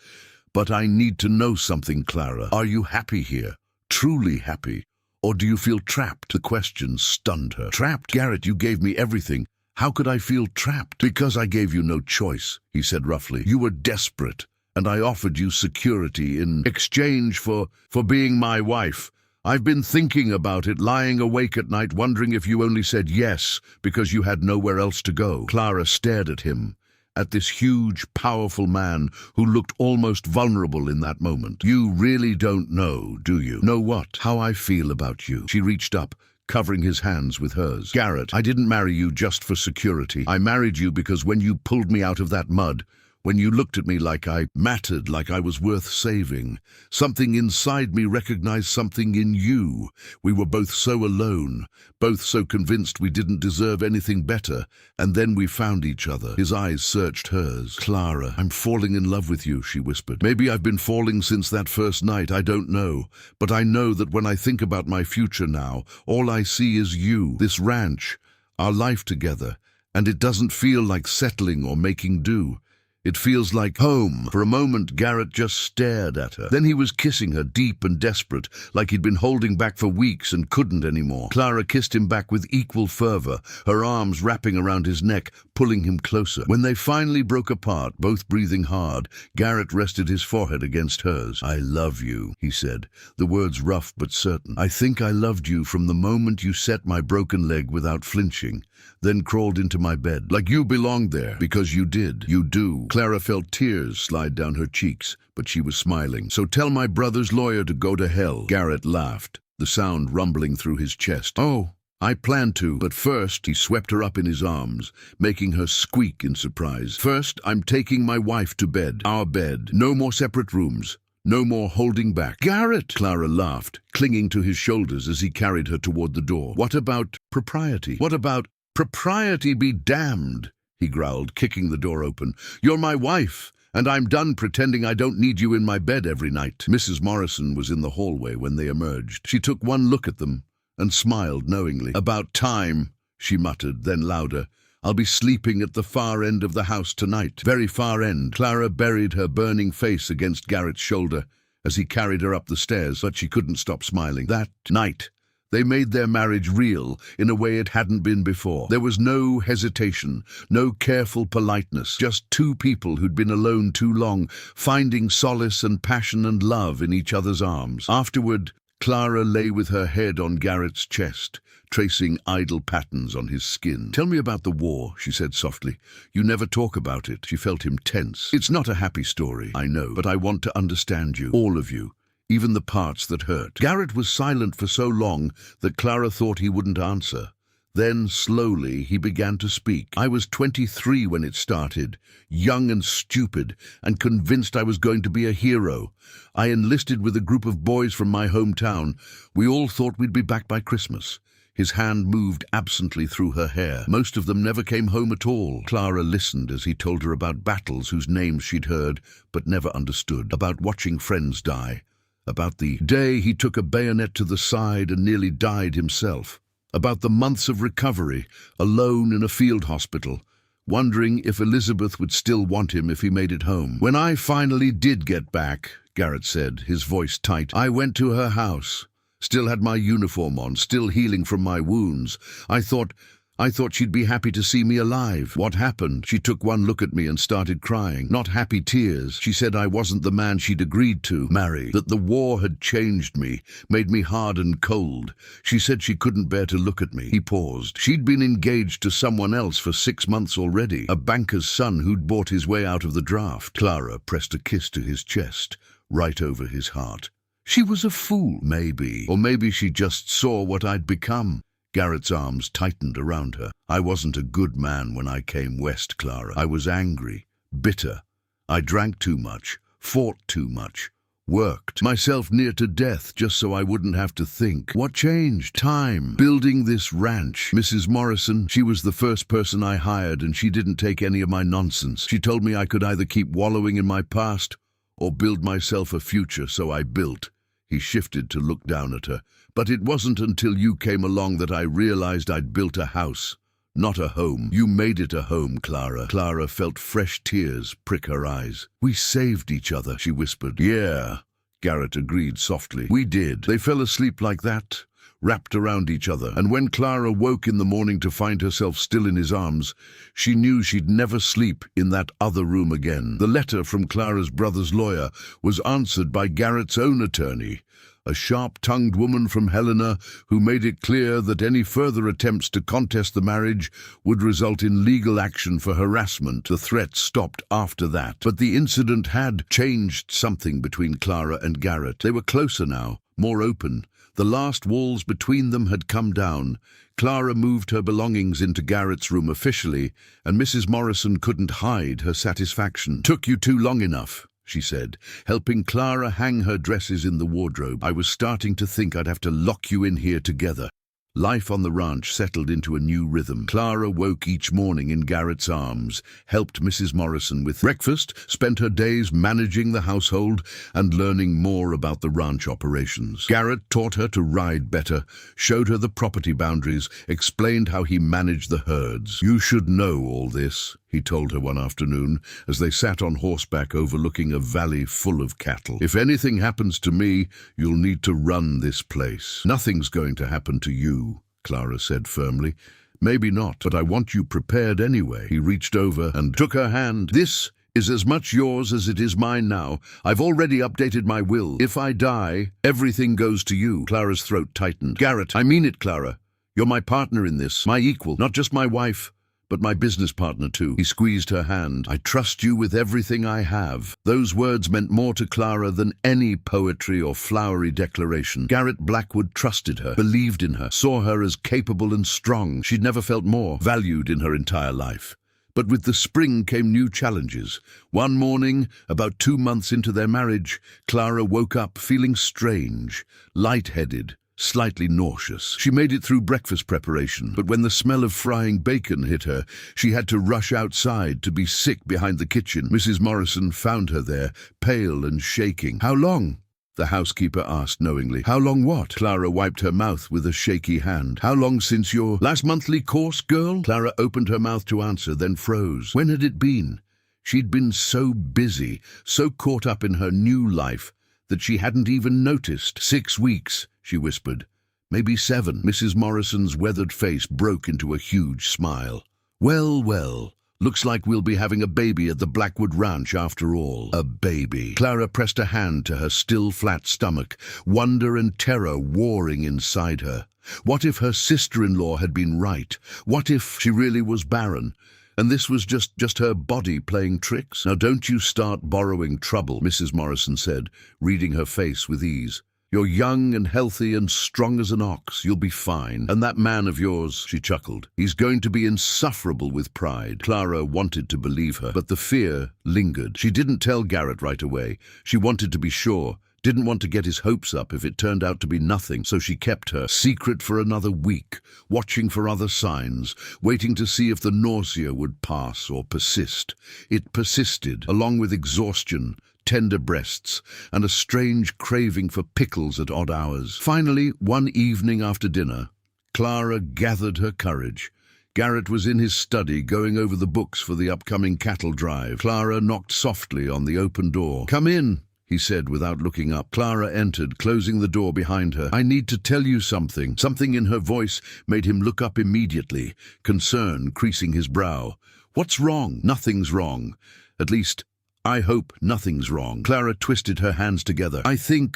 "But I need to know something, Clara. Are you happy here? Truly happy? Or do you feel trapped?" The question stunned her. "Trapped? Garrett, you gave me everything. How could I feel trapped?" "Because I gave you no choice," he said roughly. "You were desperate, and I offered you security in exchange for being my wife. I've been thinking about it, lying awake at night, wondering if you only said yes because you had nowhere else to go." Clara stared at him, at this huge, powerful man who looked almost vulnerable in that moment. "You really don't know, do you?" "Know what?" "How I feel about you." She reached up, covering his hands with hers. "Garrett, I didn't marry you just for security. I married you because when you pulled me out of that mud, when you looked at me like I mattered, like I was worth saving, something inside me recognized something in you. We were both so alone, both so convinced we didn't deserve anything better, and then we found each other." His eyes searched hers. "Clara, I'm falling in love with you," she whispered. "Maybe I've been falling since that first night, I don't know. But I know that when I think about my future now, all I see is you, this ranch, our life together, and it doesn't feel like settling or making do. It feels like home." For a moment, Garrett just stared at her. Then he was kissing her, deep and desperate, like he'd been holding back for weeks and couldn't anymore. Clara kissed him back with equal fervor, her arms wrapping around his neck, pulling him closer. When they finally broke apart, both breathing hard, Garrett rested his forehead against hers. "I love you," he said, the words rough but certain. "I think I loved you from the moment you set my broken leg without flinching, then crawled into my bed. Like you belonged there, because you did. You do." Clara felt tears slide down her cheeks, but she was smiling. "So tell my brother's lawyer to go to hell." Garrett laughed, the sound rumbling through his chest. "Oh, I plan to, but first," he swept her up in his arms, making her squeak in surprise. "First, I'm taking my wife to bed. Our bed. No more separate rooms. No more holding back." "Garrett!" Clara laughed, clinging to his shoulders as he carried her toward the door. "What about propriety? What about—" "Propriety be damned," he growled, kicking the door open. "You're my wife, and I'm done pretending I don't need you in my bed every night." Mrs. Morrison was in the hallway when they emerged. She took one look at them and smiled knowingly. "About time," she muttered, then louder. "I'll be sleeping at the far end of the house tonight. Very far end." Clara buried her burning face against Garrett's shoulder as he carried her up the stairs, but she couldn't stop smiling. That night, they made their marriage real in a way it hadn't been before. There was no hesitation, no careful politeness, just two people who'd been alone too long, finding solace and passion and love in each other's arms. Afterward, Clara lay with her head on Garrett's chest, tracing idle patterns on his skin. "Tell me about the war," she said softly. "You never talk about it." She felt him tense. "It's not a happy story, I know, but I want to understand you, all of you. Even the parts that hurt." Garrett was silent for so long that Clara thought he wouldn't answer. Then, slowly, he began to speak. "I was 23 when it started, young and stupid, and convinced I was going to be a hero. I enlisted with a group of boys from my hometown. We all thought we'd be back by Christmas." His hand moved absently through her hair. "Most of them never came home at all." Clara listened as he told her about battles whose names she'd heard but never understood, about watching friends die, about the day he took a bayonet to the side and nearly died himself, about the months of recovery, alone in a field hospital, wondering if Elizabeth would still want him if he made it home. "When I finally did get back," Garrett said, his voice tight, "I went to her house. Still had my uniform on, still healing from my wounds. I thought, I thought she'd be happy to see me alive. What happened? She took one look at me and started crying. Not happy tears. She said I wasn't the man she'd agreed to marry, that the war had changed me, made me hard and cold. She said she couldn't bear to look at me. He paused. She'd been engaged to someone else for 6 months already, a banker's son who'd bought his way out of the draft. Clara pressed a kiss to his chest, right over his heart. She was a fool, maybe. Or maybe she just saw what I'd become. Garrett's arms tightened around her. I wasn't a good man when I came west, Clara. I was angry, bitter. I drank too much, fought too much, worked myself near to death just so I wouldn't have to think. What changed? Time. Building this ranch. Mrs. Morrison, she was the first person I hired, and she didn't take any of my nonsense. She told me I could either keep wallowing in my past or build myself a future, so I built. He shifted to look down at her. But it wasn't until you came along that I realized I'd built a house, not a home. You made it a home, Clara. Clara felt fresh tears prick her eyes. We saved each other, she whispered. Yeah, Garrett agreed softly. We did. They fell asleep like that, wrapped around each other. And when Clara woke in the morning to find herself still in his arms, she knew she'd never sleep in that other room again. The letter from Clara's brother's lawyer was answered by Garrett's own attorney, a sharp-tongued woman from Helena who made it clear that any further attempts to contest the marriage would result in legal action for harassment. The threats stopped after that. But the incident had changed something between Clara and Garrett. They were closer now, more open. The last walls between them had come down. Clara moved her belongings into Garrett's room officially, and Mrs. Morrison couldn't hide her satisfaction. Took you too long enough, she said, helping Clara hang her dresses in the wardrobe. I was starting to think I'd have to lock you in here together. Life on the ranch settled into a new rhythm. Clara woke each morning in Garrett's arms, helped Mrs. Morrison with breakfast, spent her days managing the household and learning more about the ranch operations. Garrett taught her to ride better, showed her the property boundaries, explained how he managed the herds. You should know all this, he told her one afternoon, as they sat on horseback overlooking a valley full of cattle. If anything happens to me, you'll need to run this place. Nothing's going to happen to you, Clara said firmly. Maybe not, but I want you prepared anyway. He reached over and took her hand. This is as much yours as it is mine now. I've already updated my will. If I die, everything goes to you. Clara's throat tightened. Garrett, I mean it, Clara. You're my partner in this, my equal, not just my wife, but my business partner too. He squeezed her hand. I trust you with everything I have. Those words meant more to Clara than any poetry or flowery declaration. Garrett Blackwood trusted her, believed in her, saw her as capable and strong. She'd never felt more valued in her entire life. But with the spring came new challenges. One morning, about 2 months into their marriage, Clara woke up feeling strange, lightheaded, slightly nauseous. She made it through breakfast preparation, but when the smell of frying bacon hit her, she had to rush outside to be sick behind the kitchen. Mrs. Morrison found her there, pale and shaking. How long? The housekeeper asked knowingly. How long what? Clara wiped her mouth with a shaky hand. How long since your last monthly course, girl? Clara opened her mouth to answer, then froze. When had it been? She'd been so busy, so caught up in her new life, that she hadn't even noticed. 6 weeks, she whispered. Maybe 7. Mrs. Morrison's weathered face broke into a huge smile. Well, well, looks like we'll be having a baby at the Blackwood Ranch after all. A baby. Clara pressed a hand to her still flat stomach, wonder and terror warring inside her. What if her sister-in-law had been right? What if she really was barren? And this was just her body playing tricks? Now don't you start borrowing trouble, Mrs. Morrison said, reading her face with ease. You're young and healthy and strong as an ox. You'll be fine. And that man of yours, she chuckled, he's going to be insufferable with pride. Clara wanted to believe her, but the fear lingered. She didn't tell Garrett right away. She wanted to be sure. Didn't want to get his hopes up if it turned out to be nothing, so she kept her secret for another week, watching for other signs, waiting to see if the nausea would pass or persist. It persisted, along with exhaustion, tender breasts, and a strange craving for pickles at odd hours. Finally, one evening after dinner, Clara gathered her courage. Garrett was in his study going over the books for the upcoming cattle drive. Clara knocked softly on the open door. Come in, he said without looking up. Clara entered, closing the door behind her. "I need to tell you something." Something in her voice made him look up immediately, concern creasing his brow. "What's wrong?" "Nothing's wrong. At least, I hope nothing's wrong." Clara twisted her hands together.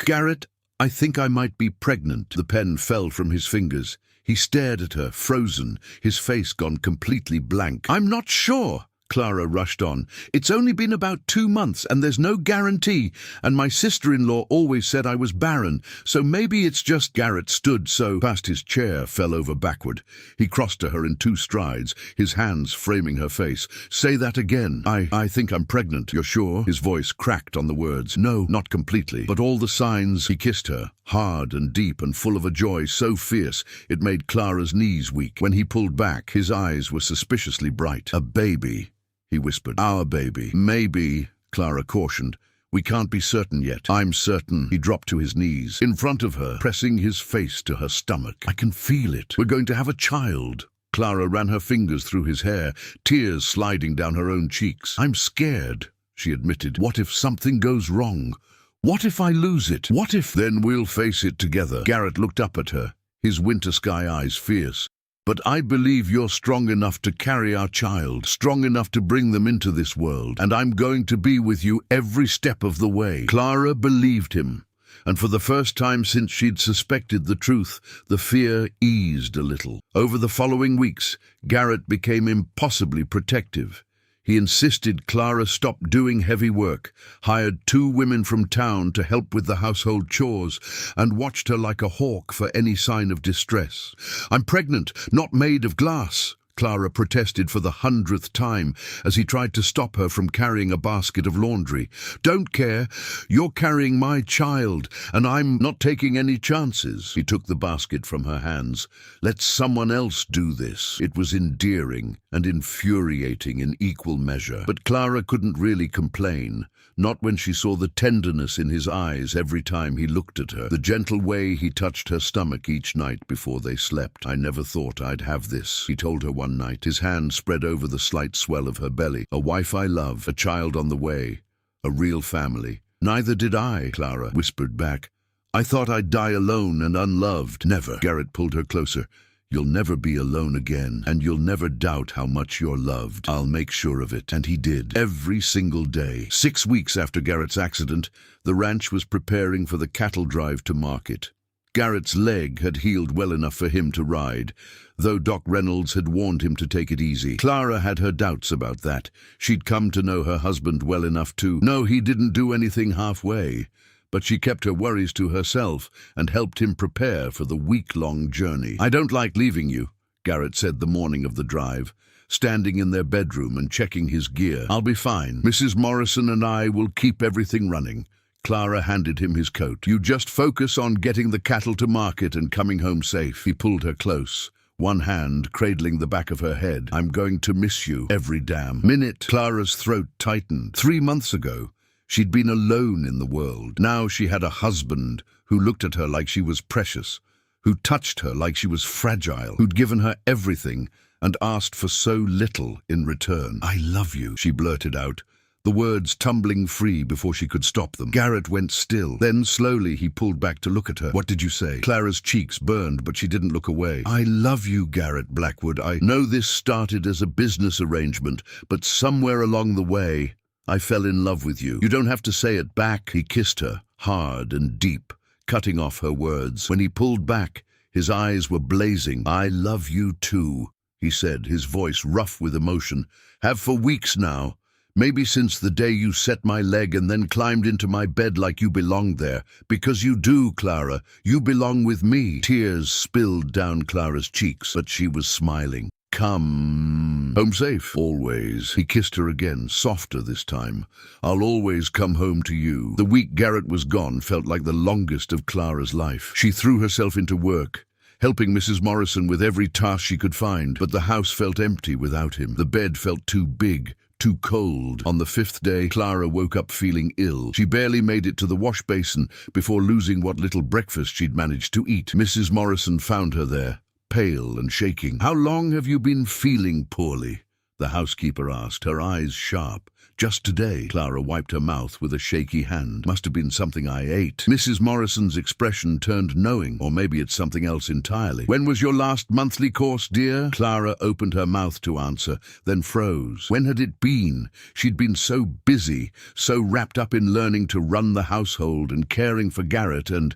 Garrett, I think I might be pregnant." The pen fell from his fingers. He stared at her, frozen, his face gone completely blank. "I'm not sure," Clara rushed on. "It's only been about 2 months, and there's no guarantee, and my sister-in-law always said I was barren, so maybe it's just—" Garrett stood so fast his chair fell over backward. He crossed to her in 2 strides, his hands framing her face. "Say that again." I think I'm pregnant." "You're sure?" His voice cracked on the words. "No, not completely, but all the signs—" He kissed her, hard and deep and full of a joy so fierce it made Clara's knees weak. When he pulled back, his eyes were suspiciously bright. "A baby," he whispered. "Our baby." "Maybe," Clara cautioned. "We can't be certain yet." "I'm certain." He dropped to his knees, in front of her, pressing his face to her stomach. "I can feel it. We're going to have a child." Clara ran her fingers through his hair, tears sliding down her own cheeks. "I'm scared," she admitted. "What if something goes wrong? What if I lose it? What if—" "Then we'll face it together." Garrett looked up at her, his winter sky eyes fierce. "But I believe you're strong enough to carry our child, strong enough to bring them into this world, and I'm going to be with you every step of the way." Clara believed him, and for the first time since she'd suspected the truth, the fear eased a little. Over the following weeks, Garrett became impossibly protective. He insisted Clara stop doing heavy work, hired 2 women from town to help with the household chores, and watched her like a hawk for any sign of distress. "I'm pregnant, not made of glass," Clara protested for the 100th time as he tried to stop her from carrying a basket of laundry. "Don't care. You're carrying my child, and I'm not taking any chances." He took the basket from her hands. "Let someone else do this." It was endearing and infuriating in equal measure. But Clara couldn't really complain, not when she saw the tenderness in his eyes every time he looked at her, the gentle way he touched her stomach each night before they slept. "I never thought I'd have this," he told her one night, his hand spread over the slight swell of her belly. "A wife I love, a child on the way, a real family." "Neither did I," Clara whispered back. "I thought I'd die alone and unloved." "Never." Garrett pulled her closer. "You'll never be alone again, and you'll never doubt how much you're loved. I'll make sure of it." And he did, every single day. 6 weeks after Garrett's accident, the ranch was preparing for the cattle drive to market. Garrett's leg had healed well enough for him to ride, though Doc Reynolds had warned him to take it easy. Clara had her doubts about that. She'd come to know her husband well enough to know he didn't do anything halfway. But she kept her worries to herself and helped him prepare for the week-long journey. "I don't like leaving you," Garrett said the morning of the drive, standing in their bedroom and checking his gear. "I'll be fine. Mrs. Morrison and I will keep everything running." Clara handed him his coat. "You just focus on getting the cattle to market and coming home safe." He pulled her close, one hand cradling the back of her head. "I'm going to miss you every damn minute." Clara's throat tightened. 3 months ago, she'd been alone in the world. Now she had a husband who looked at her like she was precious, who touched her like she was fragile, who'd given her everything and asked for so little in return. "I love you," she blurted out, the words tumbling free before she could stop them. Garrett went still. Then slowly he pulled back to look at her. "What did you say?" Clara's cheeks burned, but she didn't look away. "I love you, Garrett Blackwood. I know this started as a business arrangement, but somewhere along the way, I fell in love with you. You don't have to say it back." He kissed her, hard and deep, cutting off her words. When he pulled back, his eyes were blazing. "I love you too," he said, his voice rough with emotion. "Have for weeks now. Maybe since the day you set my leg and then climbed into my bed like you belonged there. Because you do, Clara. You belong with me." Tears spilled down Clara's cheeks, but she was smiling. "Come home safe, always." He kissed her again, softer this time. "I'll always come home to you." The week Garrett was gone felt like the longest of Clara's life. She threw herself into work, helping Mrs. Morrison with every task she could find, but the house felt empty without him. The bed felt too big, too cold. On the 5th day, Clara woke up feeling ill. She barely made it to the wash basin before losing what little breakfast she'd managed to eat. Mrs. Morrison found her there, pale and shaking. "How long have you been feeling poorly?" the housekeeper asked, her eyes sharp. Just today. Clara wiped her mouth with a shaky hand. Must have been something I ate. Mrs. Morrison's expression turned knowing, or maybe it's something else entirely. When was your last monthly course, dear? Clara opened her mouth to answer, then froze. When had it been? She'd been so busy, so wrapped up in learning to run the household and caring for Garrett, and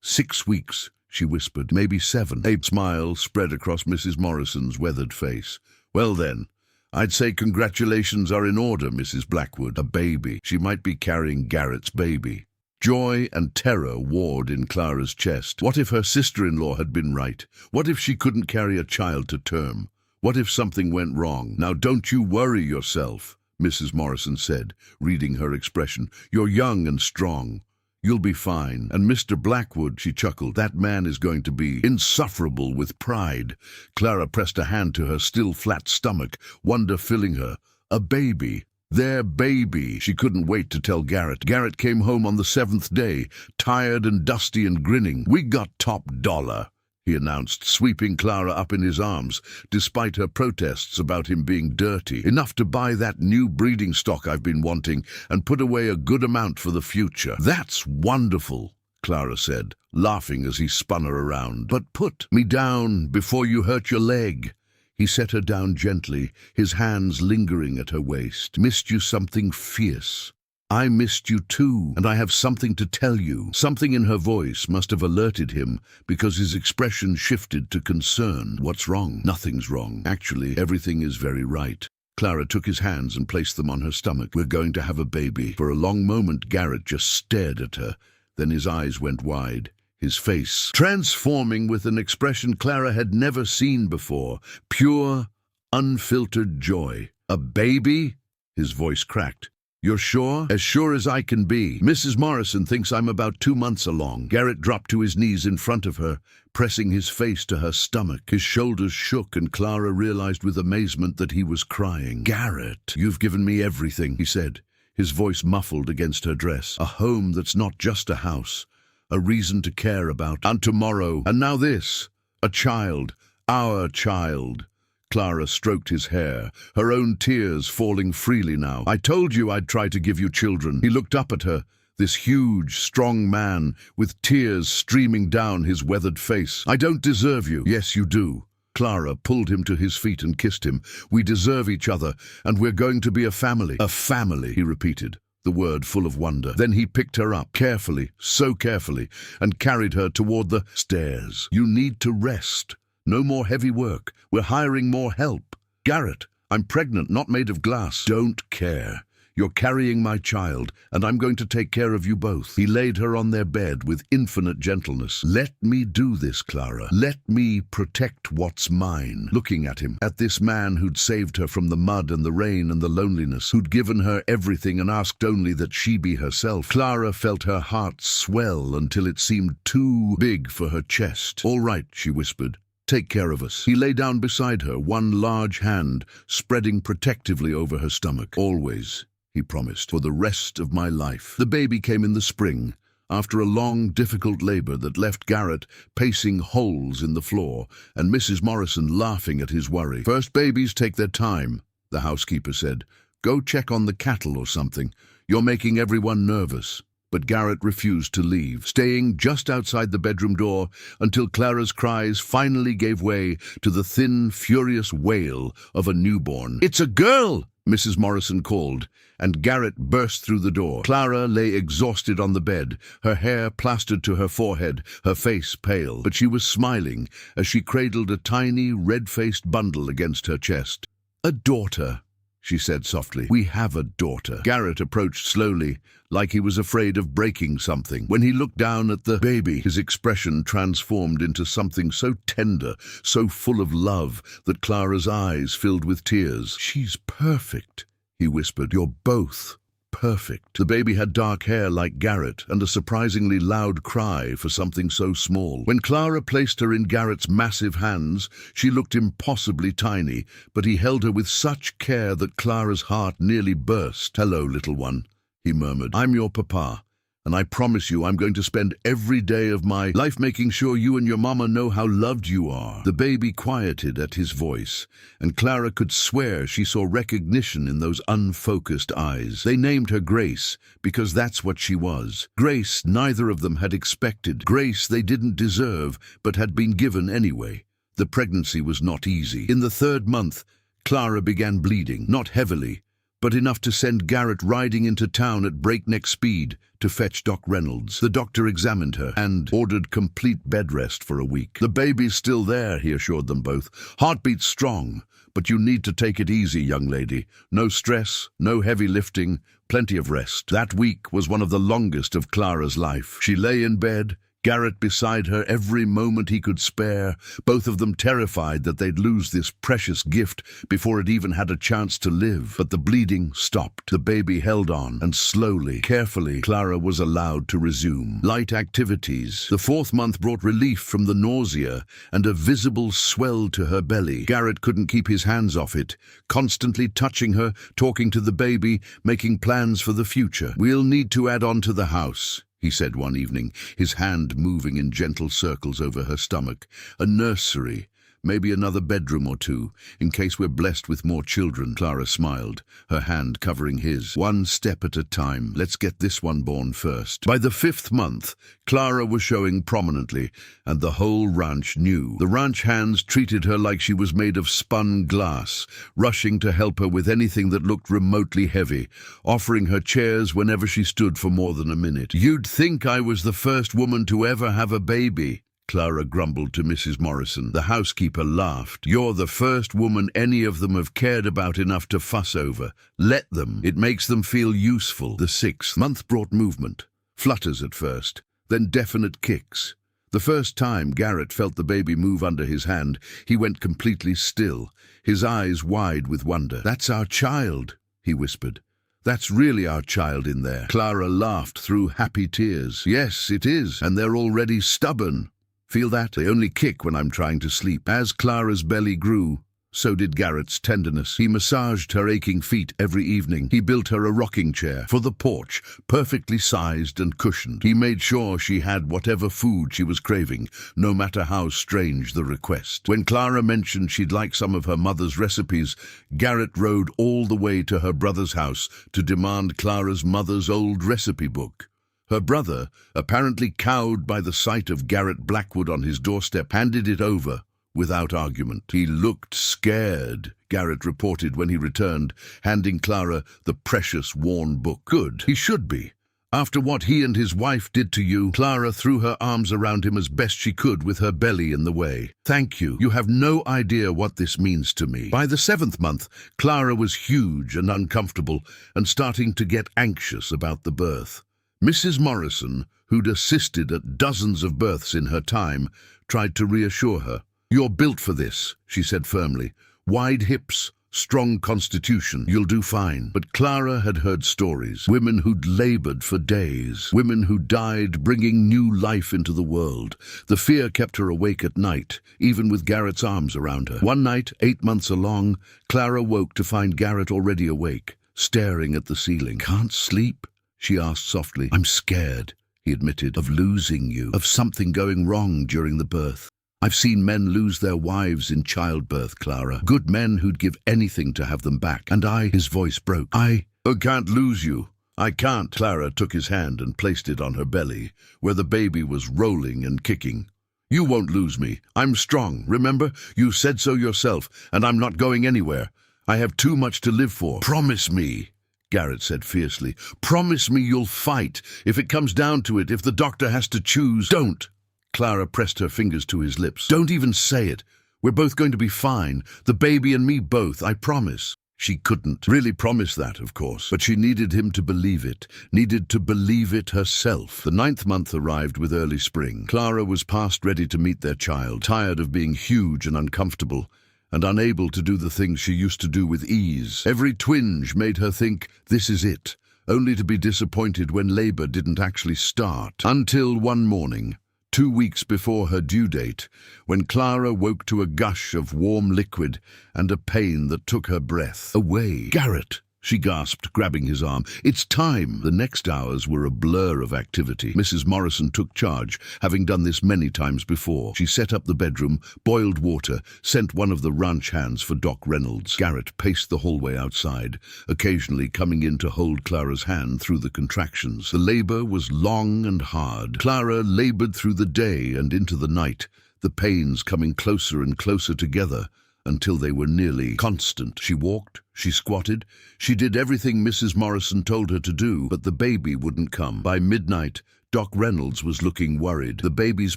6 weeks, she whispered, maybe 7. A smile spread across Mrs. Morrison's weathered face. Well then, I'd say congratulations are in order, Mrs. Blackwood. A baby. She might be carrying Garrett's baby. Joy and terror warred in Clara's chest. What if her sister-in-law had been right? What if she couldn't carry a child to term? What if something went wrong? Now don't you worry yourself, Mrs. Morrison said, reading her expression. You're young and strong. You'll be fine. And Mr. Blackwood, she chuckled, that man is going to be insufferable with pride. Clara pressed a hand to her still flat stomach, wonder filling her. A baby. Their baby. She couldn't wait to tell Garrett. Garrett came home on the 7th day, tired and dusty and grinning. We got top dollar, he announced, sweeping Clara up in his arms, despite her protests about him being dirty. Enough to buy that new breeding stock I've been wanting and put away a good amount for the future. That's wonderful, Clara said, laughing as he spun her around. But put me down before you hurt your leg. He set her down gently, his hands lingering at her waist. Missed you something fierce. I missed you too, and I have something to tell you. Something in her voice must have alerted him, because his expression shifted to concern. What's wrong? Nothing's wrong. Actually, everything is very right. Clara took his hands and placed them on her stomach. We're going to have a baby. For a long moment, Garrett just stared at her. Then his eyes went wide, his face transforming with an expression Clara had never seen before. Pure, unfiltered joy. A baby? His voice cracked. You're sure? As sure as I can be. Mrs. Morrison thinks I'm about 2 months along. Garrett dropped to his knees in front of her, pressing his face to her stomach. His shoulders shook, and Clara realized with amazement that he was crying. Garrett, you've given me everything, he said, his voice muffled against her dress. A home that's not just a house, a reason to care about. And tomorrow, and now this, a child, our child. Clara stroked his hair, her own tears falling freely now. I told you I'd try to give you children. He looked up at her, this huge, strong man, with tears streaming down his weathered face. I don't deserve you. Yes, you do. Clara pulled him to his feet and kissed him. We deserve each other, and we're going to be a family. A family, he repeated, the word full of wonder. Then he picked her up, carefully, so carefully, and carried her toward the stairs. You need to rest. No more heavy work. We're hiring more help. Garrett, I'm pregnant, not made of glass. Don't care. You're carrying my child, and I'm going to take care of you both. He laid her on their bed with infinite gentleness. Let me do this, Clara. Let me protect what's mine. Looking at him, at this man who'd saved her from the mud and the rain and the loneliness, who'd given her everything and asked only that she be herself, Clara felt her heart swell until it seemed too big for her chest. All right, she whispered. Take care of us. He lay down beside her, one large hand spreading protectively over her stomach. Always, he promised, for the rest of my life. The baby came in the spring, after a long, difficult labor that left Garrett pacing holes in the floor and Mrs. Morrison laughing at his worry. First babies take their time, the housekeeper said. Go check on the cattle or something. You're making everyone nervous. But Garrett refused to leave, staying just outside the bedroom door until Clara's cries finally gave way to the thin, furious wail of a newborn. It's a girl, Mrs. Morrison called, and Garrett burst through the door. Clara lay exhausted on the bed, her hair plastered to her forehead, her face pale, but she was smiling as she cradled a tiny, red-faced bundle against her chest. A daughter, she said softly. We have a daughter. Garrett approached slowly, like he was afraid of breaking something. When he looked down at the baby, his expression transformed into something so tender, so full of love, that Clara's eyes filled with tears. She's perfect, he whispered. You're both perfect. The baby had dark hair like Garrett and a surprisingly loud cry for something so small. When Clara placed her in Garrett's massive hands, she looked impossibly tiny, but he held her with such care that Clara's heart nearly burst. Hello, little one, he murmured. I'm your papa, And I promise you I'm going to spend every day of my life making sure you and your mama know how loved you are." The baby quieted at his voice, and Clara could swear she saw recognition in those unfocused eyes. They named her Grace because that's what she was. Grace neither of them had expected. Grace they didn't deserve, but had been given anyway. The pregnancy was not easy. In the 3rd month, Clara began bleeding, not heavily, but enough to send Garrett riding into town at breakneck speed to fetch Doc Reynolds. The doctor examined her and ordered complete bed rest for a week. "The baby's still there," he assured them both. "Heartbeat's strong, but you need to take it easy, young lady. No stress, no heavy lifting, plenty of rest." That week was one of the longest of Clara's life. She lay in bed, Garrett beside her every moment he could spare, both of them terrified that they'd lose this precious gift before it even had a chance to live. But the bleeding stopped. The baby held on, and slowly, carefully, Clara was allowed to resume light activities. The 4th month brought relief from the nausea and a visible swell to her belly. Garrett couldn't keep his hands off it, constantly touching her, talking to the baby, making plans for the future. "We'll need to add on to the house," he said one evening, his hand moving in gentle circles over her stomach. "A nursery, maybe another bedroom or two, in case we're blessed with more children." Clara smiled, her hand covering his. "One step at a time. Let's get this one born first." By the 5th month, Clara was showing prominently, and the whole ranch knew. The ranch hands treated her like she was made of spun glass, rushing to help her with anything that looked remotely heavy, offering her chairs whenever she stood for more than a minute. "You'd think I was the first woman to ever have a baby," Clara grumbled to Mrs. Morrison. The housekeeper laughed. "You're the first woman any of them have cared about enough to fuss over. Let them. It makes them feel useful." The 6th month brought movement. Flutters at first, then definite kicks. The first time Garrett felt the baby move under his hand, he went completely still, his eyes wide with wonder. "That's our child," he whispered. "That's really our child in there." Clara laughed through happy tears. "Yes, it is, and they're already stubborn. Feel that? They only kick when I'm trying to sleep." As Clara's belly grew, so did Garrett's tenderness. He massaged her aching feet every evening. He built her a rocking chair for the porch, perfectly sized and cushioned. He made sure she had whatever food she was craving, no matter how strange the request. When Clara mentioned she'd like some of her mother's recipes, Garrett rode all the way to her brother's house to demand Clara's mother's old recipe book. Her brother, apparently cowed by the sight of Garrett Blackwood on his doorstep, handed it over without argument. "He looked scared," Garrett reported when he returned, handing Clara the precious worn book. "Good. He should be. After what he and his wife did to you." Clara threw her arms around him as best she could with her belly in the way. "Thank you. You have no idea what this means to me." By the 7th month, Clara was huge and uncomfortable and starting to get anxious about the birth. Mrs. Morrison, who'd assisted at dozens of births in her time, tried to reassure her. "You're built for this," she said firmly. "Wide hips, strong constitution, you'll do fine." But Clara had heard stories. Women who'd labored for days. Women who died bringing new life into the world. The fear kept her awake at night, even with Garrett's arms around her. One night, 8 months along, Clara woke to find Garrett already awake, staring at the ceiling. "Can't sleep?" she asked softly. "I'm scared," he admitted, "of losing you, of something going wrong during the birth. I've seen men lose their wives in childbirth, Clara. Good men who'd give anything to have them back. And his voice broke. I can't lose you. I can't." Clara took his hand and placed it on her belly, where the baby was rolling and kicking. "You won't lose me. I'm strong, remember? You said so yourself, and I'm not going anywhere. I have too much to live for. Promise me," Garrett said fiercely. "Promise me you'll fight, if it comes down to it, if the doctor has to choose." "Don't." Clara pressed her fingers to his lips. "Don't even say it. We're both going to be fine. The baby and me both, I promise." She couldn't really promise that, of course, but she needed him to believe it, needed to believe it herself. The 9th month arrived with early spring. Clara was past ready to meet their child, tired of being huge and uncomfortable, and unable to do the things she used to do with ease. Every twinge made her think, this is it, only to be disappointed when labor didn't actually start. Until one morning, 2 weeks before her due date, when Clara woke to a gush of warm liquid and a pain that took her breath away. "Garrett," she gasped, grabbing his arm. It's time! The next hours were a blur of activity. Mrs. Morrison took charge, having done this many times before. She set up the bedroom, boiled water, sent one of the ranch hands for Doc Reynolds. Garrett paced the hallway outside, occasionally coming in to hold Clara's hand through the contractions. The labor was long and hard. Clara labored through the day and into the night, the pains coming closer and closer together, until they were nearly constant. She walked, she squatted, she did everything Mrs. Morrison told her to do, but the baby wouldn't come. By midnight, Doc Reynolds was looking worried. The baby's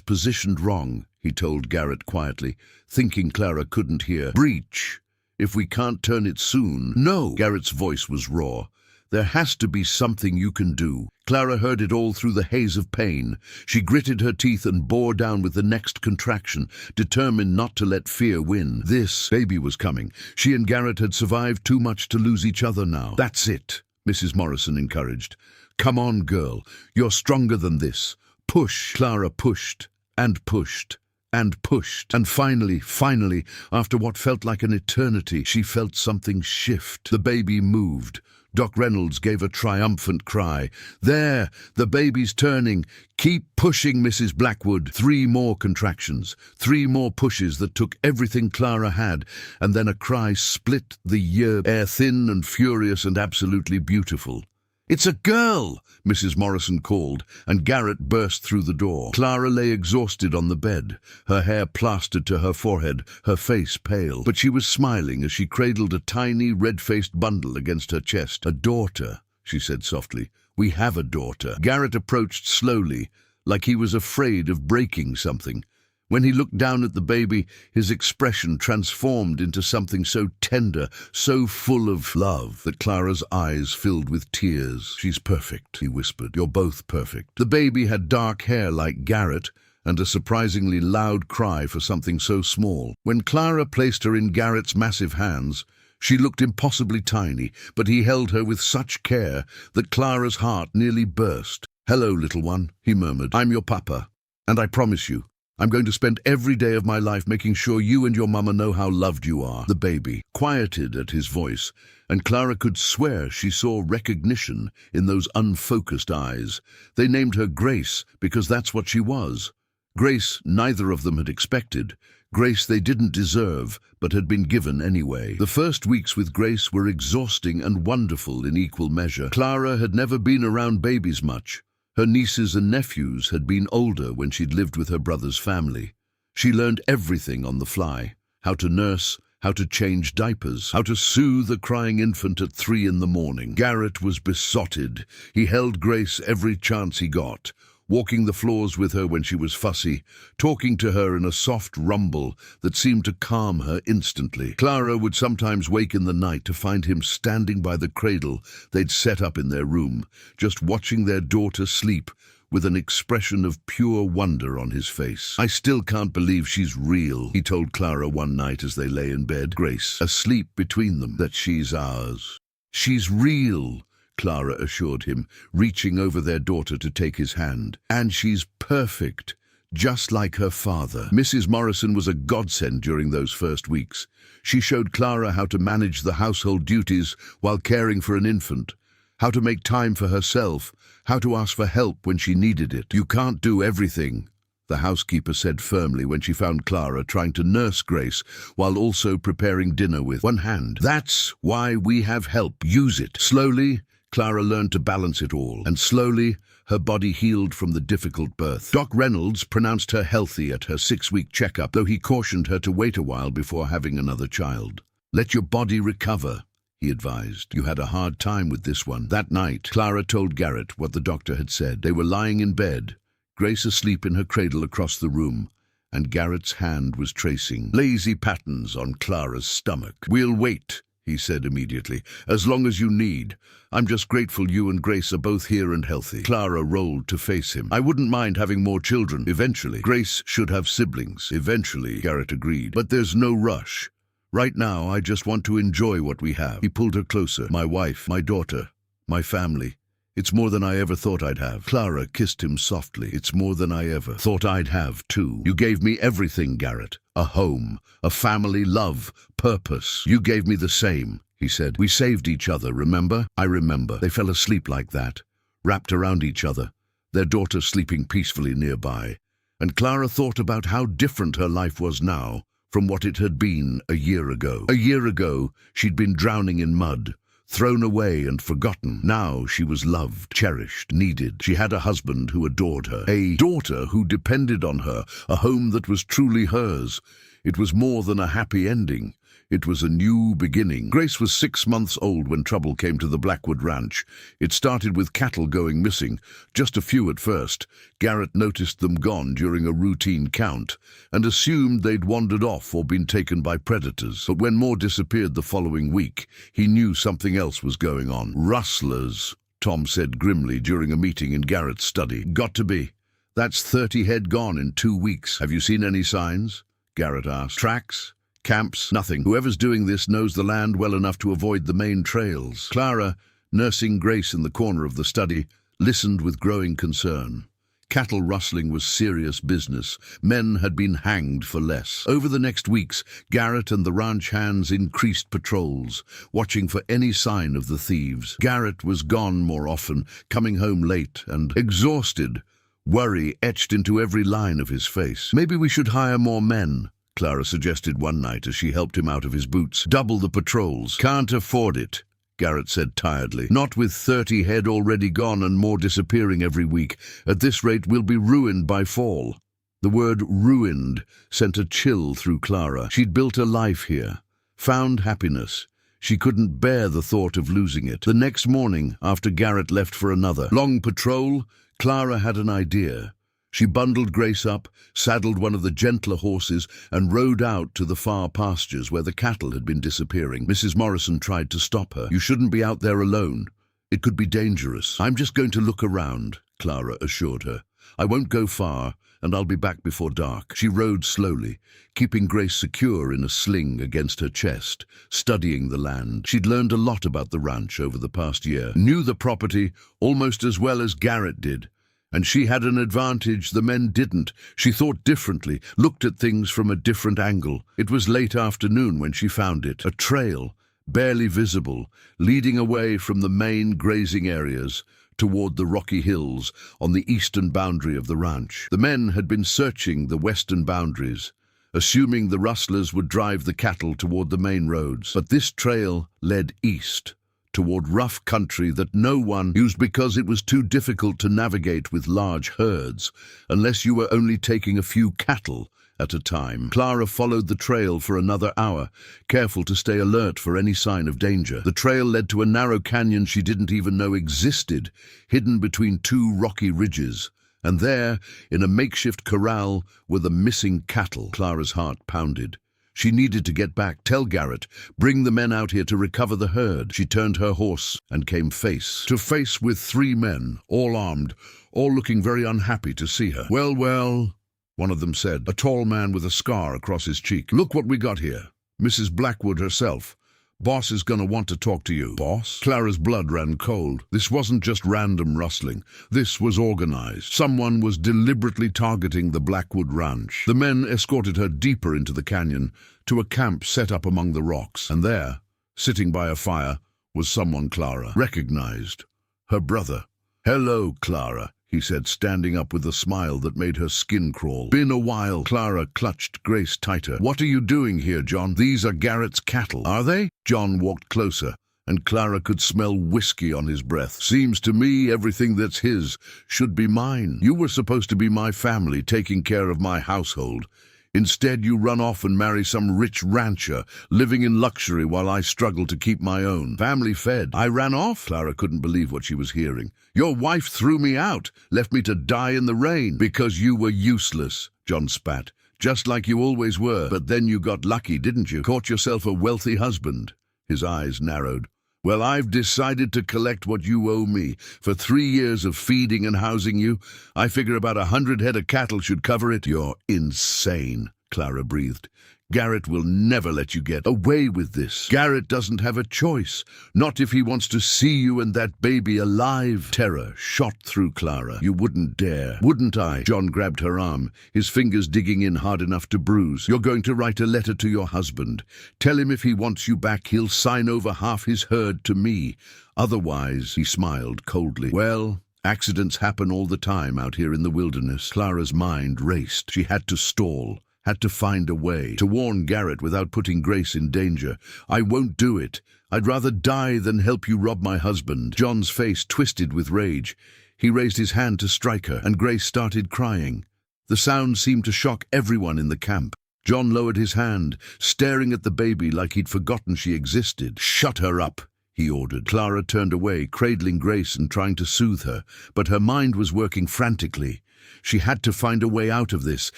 positioned wrong, he told Garrett quietly, thinking Clara couldn't hear. Breech. If we can't turn it soon. No! Garrett's voice was raw. There has to be something you can do. Clara heard it all through the haze of pain. She gritted her teeth and bore down with the next contraction, determined not to let fear win. This baby was coming. She and Garrett had survived too much to lose each other now. That's it, Mrs. Morrison encouraged. Come on, girl. You're stronger than this. Push. Clara pushed and pushed and pushed. And finally, after what felt like an eternity, she felt something shift. The baby moved. Doc Reynolds gave a triumphant cry. There, the baby's turning. Keep pushing, Mrs. Blackwood. 3 more contractions, 3 more pushes that took everything Clara had, and then a cry split the air, thin and furious and absolutely beautiful. It's a girl, Mrs. Morrison called, and Garrett burst through the door. Clara lay exhausted on the bed, her hair plastered to her forehead, her face pale. But she was smiling as she cradled a tiny, red-faced bundle against her chest. A daughter, she said softly. We have a daughter. Garrett approached slowly, like he was afraid of breaking something. When he looked down at the baby, his expression transformed into something so tender, so full of love, that Clara's eyes filled with tears. She's perfect, he whispered. You're both perfect. The baby had dark hair like Garrett, and a surprisingly loud cry for something so small. When Clara placed her in Garrett's massive hands, she looked impossibly tiny, but he held her with such care that Clara's heart nearly burst. Hello, little one, he murmured. I'm your papa, and I promise you, I'm going to spend every day of my life making sure you and your mama know how loved you are. The baby quieted at his voice, and Clara could swear she saw recognition in those unfocused eyes. They named her Grace because that's what she was. Grace neither of them had expected. Grace they didn't deserve, but had been given anyway. The first weeks with Grace were exhausting and wonderful in equal measure. Clara had never been around babies much. Her nieces and nephews had been older when she'd lived with her brother's family. She learned everything on the fly: how to nurse, how to change diapers, how to soothe a crying infant at 3 in the morning. Garrett was besotted. He held Grace every chance he got, walking the floors with her when she was fussy, talking to her in a soft rumble that seemed to calm her instantly. Clara would sometimes wake in the night to find him standing by the cradle they'd set up in their room, just watching their daughter sleep with an expression of pure wonder on his face. I still can't believe she's real, he told Clara one night as they lay in bed, Grace asleep between them, that she's ours. She's real, Clara assured him, reaching over their daughter to take his hand. And she's perfect, just like her father. Mrs. Morrison was a godsend during those first weeks. She showed Clara how to manage the household duties while caring for an infant, how to make time for herself, how to ask for help when she needed it. You can't do everything, the housekeeper said firmly when she found Clara trying to nurse Grace while also preparing dinner with one hand. That's why we have help. Use it. Slowly, Clara learned to balance it all, and slowly, her body healed from the difficult birth. Doc Reynolds pronounced her healthy at her 6-week checkup, though he cautioned her to wait a while before having another child. Let your body recover, he advised. You had a hard time with this one. That night, Clara told Garrett what the doctor had said. They were lying in bed, Grace asleep in her cradle across the room, and Garrett's hand was tracing lazy patterns on Clara's stomach. We'll wait, he said immediately, as long as you need. I'm just grateful you and Grace are both here and healthy. Clara rolled to face him. I wouldn't mind having more children, eventually. Grace should have siblings, eventually, Garrett agreed. But there's no rush. Right now, I just want to enjoy what we have. He pulled her closer. My wife, my daughter, my family. It's more than I ever thought I'd have. Clara kissed him softly. It's more than I ever thought I'd have, too. You gave me everything, Garrett. A home, a family, love, purpose. You gave me the same, he said. We saved each other, remember? I remember. They fell asleep like that, wrapped around each other, their daughter sleeping peacefully nearby. And Clara thought about how different her life was now from what it had been a year ago. A year ago, she'd been drowning in mud, thrown away and forgotten. Now she was loved, cherished, needed. She had a husband who adored her, a daughter who depended on her, a home that was truly hers. It was more than a happy ending. It was a new beginning. Grace was 6 months old when trouble came to the Blackwood Ranch. It started with cattle going missing, just a few at first. Garrett noticed them gone during a routine count and assumed they'd wandered off or been taken by predators. But when more disappeared the following week, he knew something else was going on. Rustlers, Tom said grimly during a meeting in Garrett's study. Got to be. That's 30 head gone in 2 weeks. Have you seen any signs? Garrett asked. Tracks? Camps? Nothing. Whoever's doing this knows the land well enough to avoid the main trails. Clara, nursing Grace in the corner of the study, listened with growing concern. Cattle rustling was serious business. Men had been hanged for less. Over the next weeks, Garrett and the ranch hands increased patrols, watching for any sign of the thieves. Garrett was gone more often, coming home late and exhausted, worry etched into every line of his face. Maybe we should hire more men, Clara suggested one night as she helped him out of his boots. Double the patrols. Can't afford it, Garrett said tiredly. Not with 30 head already gone and more disappearing every week. At this rate, we'll be ruined by fall. The word ruined sent a chill through Clara. She'd built a life here, found happiness. She couldn't bear the thought of losing it. The next morning, after Garrett left for another long patrol, Clara had an idea. She bundled Grace up, saddled one of the gentler horses, and rode out to the far pastures where the cattle had been disappearing. Mrs. Morrison tried to stop her. You shouldn't be out there alone. It could be dangerous. I'm just going to look around, Clara assured her. I won't go far, and I'll be back before dark. She rode slowly, keeping Grace secure in a sling against her chest, studying the land. She'd learned a lot about the ranch over the past year, knew the property almost as well as Garrett did. And she had an advantage the men didn't. She thought differently, looked at things from a different angle. It was late afternoon when she found it, a trail, barely visible, leading away from the main grazing areas toward the rocky hills on the eastern boundary of the ranch. The men had been searching the western boundaries, assuming the rustlers would drive the cattle toward the main roads. But this trail led east, toward rough country that no one used because it was too difficult to navigate with large herds, unless you were only taking a few cattle at a time. Clara followed the trail for another hour, careful to stay alert for any sign of danger. The trail led to a narrow canyon she didn't even know existed, hidden between 2 rocky ridges. And there, in a makeshift corral, were the missing cattle. Clara's heart pounded. She needed to get back, tell Garrett, bring the men out here to recover the herd. She turned her horse and came face to face with 3 men, all armed, all looking very unhappy to see her. Well, well, one of them said, a tall man with a scar across his cheek. Look what we got here. Mrs. Blackwood herself. Boss is gonna want to talk to you. Boss? Clara's blood ran cold. This wasn't just random rustling. This was organized. Someone was deliberately targeting the Blackwood Ranch. The men escorted her deeper into the canyon, to a camp set up among the rocks. And there, sitting by a fire, was someone Clara recognized. Her brother. Hello, Clara, he said, standing up with a smile that made her skin crawl. Been a while. Clara clutched Grace tighter. What are you doing here, John? These are Garrett's cattle. Are they? John walked closer, and Clara could smell whiskey on his breath. Seems to me everything that's his should be mine. You were supposed to be my family, taking care of my household. Instead, you run off and marry some rich rancher, living in luxury while I struggle to keep my own. Family fed. I ran off? Clara couldn't believe what she was hearing. Your wife threw me out, left me to die in the rain. Because you were useless, John spat. Just like you always were. But then you got lucky, didn't you? Caught yourself a wealthy husband. His eyes narrowed. Well, I've decided to collect what you owe me. For 3 years of feeding and housing you, I figure about 100 head of cattle should cover it. You're insane, Clara breathed. Garrett will never let you get away with this. Garrett doesn't have a choice. Not if he wants to see you and that baby alive. Terror shot through Clara. You wouldn't dare. Wouldn't I? John grabbed her arm, his fingers digging in hard enough to bruise. You're going to write a letter to your husband. Tell him if he wants you back, he'll sign over half his herd to me. Otherwise, he smiled coldly. Well, accidents happen all the time out here in the wilderness. Clara's mind raced. She had to stall. Had to find a way to warn Garrett without putting Grace in danger. I won't do it. I'd rather die than help you rob my husband. John's face twisted with rage. He raised his hand to strike her, and Grace started crying. The sound seemed to shock everyone in the camp. John lowered his hand, staring at the baby like he'd forgotten she existed. Shut her up, he ordered. Clara turned away, cradling Grace and trying to soothe her, but her mind was working frantically. She had to find a way out of this,